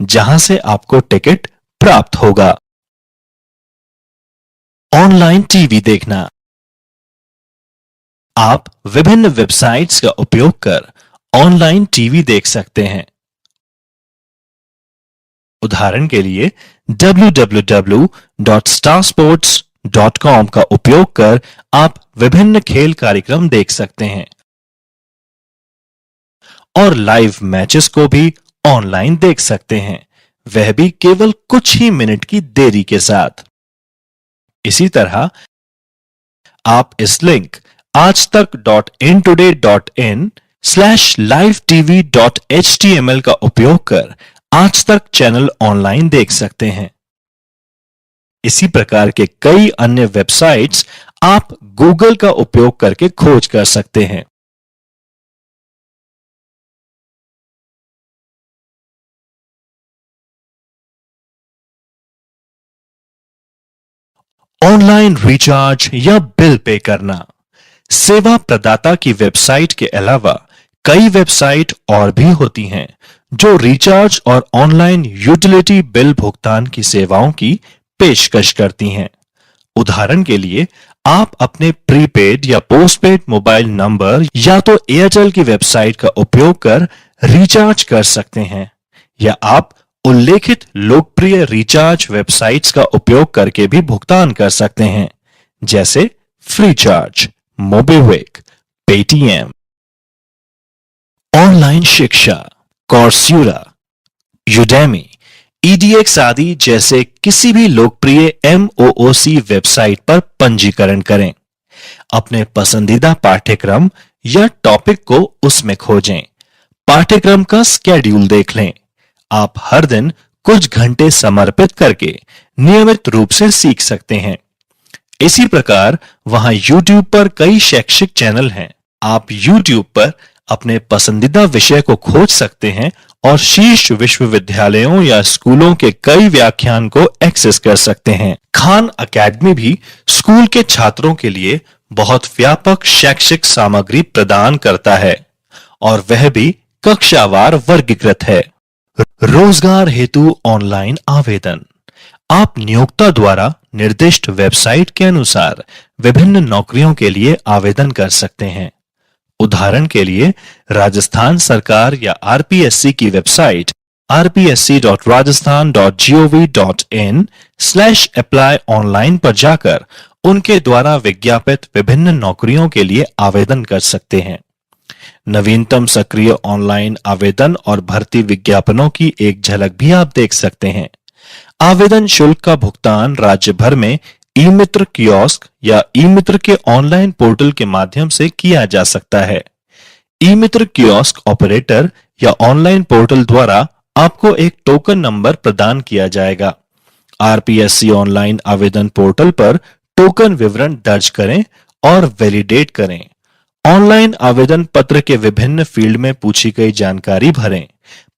जहां से आपको टिकट प्राप्त होगा। ऑनलाइन टीवी देखना। आप विभिन्न वेबसाइट्स का उपयोग कर ऑनलाइन टीवी देख सकते हैं। उदाहरण के लिए www.starsports.com का उपयोग कर आप विभिन्न खेल कार्यक्रम देख सकते हैं और लाइव मैचेस को भी ऑनलाइन देख सकते हैं, वह भी केवल कुछ ही मिनट की देरी के साथ। इसी तरह आप इस लिंक aajtak.intoday.in/livetv.html का उपयोग कर आज तक चैनल ऑनलाइन देख सकते हैं। इसी प्रकार के कई अन्य वेबसाइट्स आप गूगल का उपयोग करके खोज कर सकते हैं। ऑनलाइन रिचार्ज या बिल पे करना। सेवा प्रदाता की वेबसाइट के अलावा कई वेबसाइट और भी होती हैं जो रिचार्ज और ऑनलाइन यूटिलिटी बिल भुगतान की सेवाओं की पेशकश करती हैं। उदाहरण के लिए आप अपने प्रीपेड या पोस्टपेड मोबाइल नंबर या तो एयरटेल की वेबसाइट का उपयोग कर रिचार्ज कर सकते हैं या आप उल्लेखित लोकप्रिय रिचार्ज वेबसाइट्स का उपयोग करके भी भुगतान कर सकते हैं, जैसे फ्रीचार्ज, मोबिक्विक, पेटीएम। ऑनलाइन शिक्षा, कॉर्स्यूरा, यूडेमी, EDX आदि जैसे किसी भी लोकप्रिय MOOC वेबसाइट पर पंजीकरण करें। अपने पसंदीदा पाठ्यक्रम या टॉपिक को उसमें खोजें। पाठ्यक्रम का स्केड्यूल देख लें। आप हर दिन कुछ घंटे समर्पित करके नियमित रूप से सीख सकते हैं। इसी प्रकार वहां YouTube पर कई शैक्षिक चैनल हैं। आप YouTube पर अपने पसंदीदा विषय को खोज सकते हैं और शीर्ष विश्वविद्यालयों या स्कूलों के कई व्याख्यान को एक्सेस कर सकते हैं। खान अकेडमी भी स्कूल के छात्रों के लिए बहुत व्यापक शैक्षिक सामग्री प्रदान करता है और वह भी कक्षावार वर्गीकृत है। रोजगार हेतु ऑनलाइन आवेदन। आप नियोक्ता द्वारा निर्दिष्ट वेबसाइट के अनुसार विभिन्न नौकरियों के लिए आवेदन कर सकते हैं। उदाहरण के लिए राजस्थान सरकार या RPSC की वेबसाइट rpsc.rajasthan.gov.in/apply ऑनलाइन पर जाकर उनके द्वारा विज्ञापित विभिन्न नौकरियों के लिए आवेदन कर सकते हैं। नवीनतम सक्रिय ऑनलाइन आवेदन और भर्ती विज्ञापनों की एक झलक भी आप देख सकते हैं। आवेदन शुल्क का भुगतान राज्य भर में ई-मित्र कियोस्क या ई-मित्र के ऑनलाइन पोर्टल के माध्यम से किया जा सकता है। ई-मित्र कियोस्क ऑपरेटर या ऑनलाइन पोर्टल द्वारा आपको एक टोकन नंबर प्रदान किया जाएगा। RPSC ऑनलाइन आवेदन पोर्टल पर टोकन विवरण दर्ज करें और वैलिडेट करें। ऑनलाइन आवेदन पत्र के विभिन्न फील्ड में पूछी गई जानकारी भरें।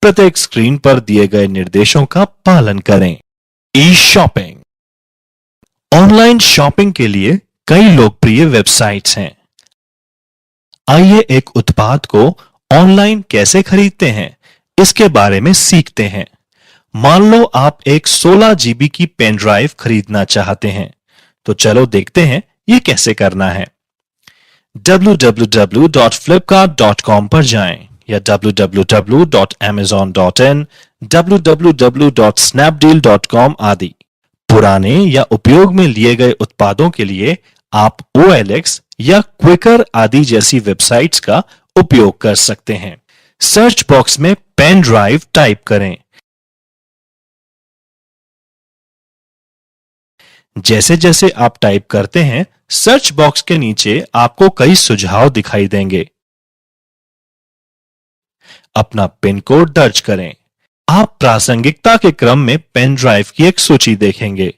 प्रत्येक स्क्रीन पर दिए गए निर्देशों का पालन करें। ई शॉपिंग। ऑनलाइन शॉपिंग के लिए कई लोकप्रिय वेबसाइट्स हैं। आइए एक उत्पाद को ऑनलाइन कैसे खरीदते हैं, इसके बारे में सीखते हैं। मान लो आप एक 16 जीबी की पेन ड्राइव खरीदना चाहते हैं, तो चलो देखते हैं ये कैसे करना है। www.flipkart.com पर जाएं या www.amazon.in, www.snapdeal.com आदि। पुराने या उपयोग में लिए गए उत्पादों के लिए आप OLX या क्विकर आदि जैसी वेबसाइट्स का उपयोग कर सकते हैं। सर्च बॉक्स में पेन ड्राइव टाइप करें। जैसे जैसे आप टाइप करते हैं, सर्च बॉक्स के नीचे आपको कई सुझाव दिखाई देंगे। अपना पिन कोड दर्ज करें। आप प्रासंगिकता के क्रम में पेन ड्राइव की एक सूची देखेंगे।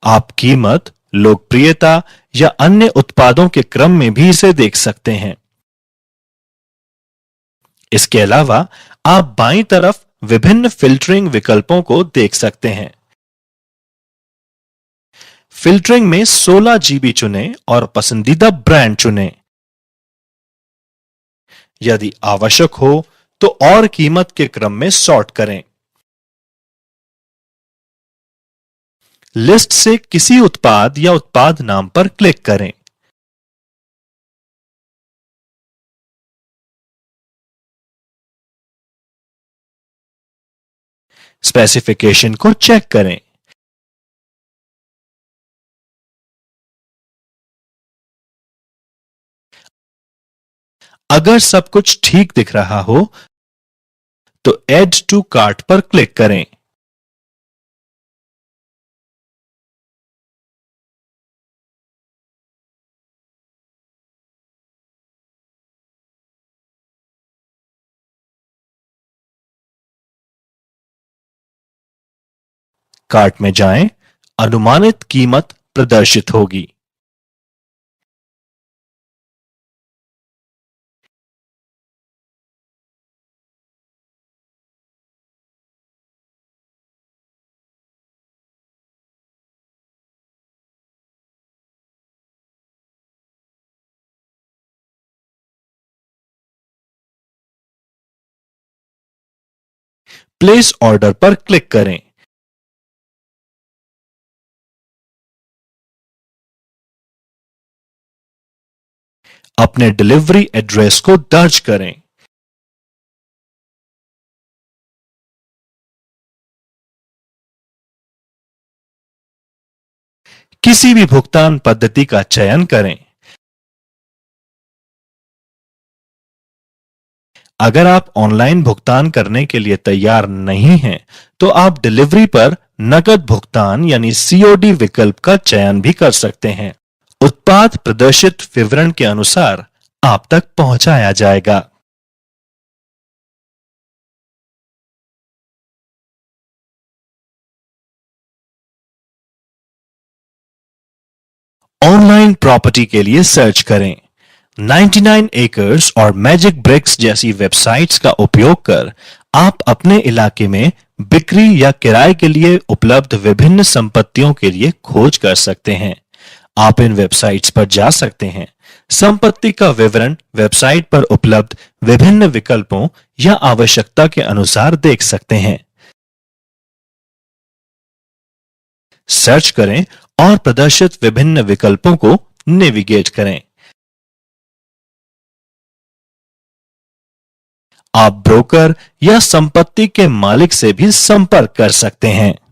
आप कीमत, लोकप्रियता या अन्य उत्पादों के क्रम में भी इसे देख सकते हैं। इसके अलावा आप बाईं तरफ विभिन्न फिल्टरिंग विकल्पों को देख सकते हैं। फिल्टरिंग में 16 जीबी चुनें और पसंदीदा ब्रांड चुनें। यदि आवश्यक हो तो और कीमत के क्रम में सॉर्ट करें। लिस्ट से किसी उत्पाद या उत्पाद नाम पर क्लिक करें। स्पेसिफिकेशन को चेक करें। अगर सब कुछ ठीक दिख रहा हो तो ऐड टू कार्ट पर क्लिक करें। कार्ट में जाएं, अनुमानित कीमत प्रदर्शित होगी। प्लेस ऑर्डर पर क्लिक करें। अपने डिलीवरी एड्रेस को दर्ज करें। किसी भी भुगतान पद्धति का चयन करें। अगर आप ऑनलाइन भुगतान करने के लिए तैयार नहीं हैं, तो आप डिलीवरी पर नकद भुगतान यानी COD विकल्प का चयन भी कर सकते हैं। उत्पाद प्रदर्शित विवरण के अनुसार आप तक पहुंचाया जाएगा। ऑनलाइन प्रॉपर्टी के लिए सर्च करें। 99 एकर्स और मैजिक ब्रिक्स जैसी वेबसाइट्स का उपयोग कर आप अपने इलाके में बिक्री या किराए के लिए उपलब्ध विभिन्न संपत्तियों के लिए खोज कर सकते हैं। आप इन वेबसाइट्स पर जा सकते हैं। संपत्ति का विवरण वेबसाइट पर उपलब्ध विभिन्न विकल्पों या आवश्यकता के अनुसार देख सकते हैं। सर्च करें और प्रदर्शित विभिन्न विकल्पों को नेविगेट करें। आप ब्रोकर या संपत्ति के मालिक से भी संपर्क कर सकते हैं।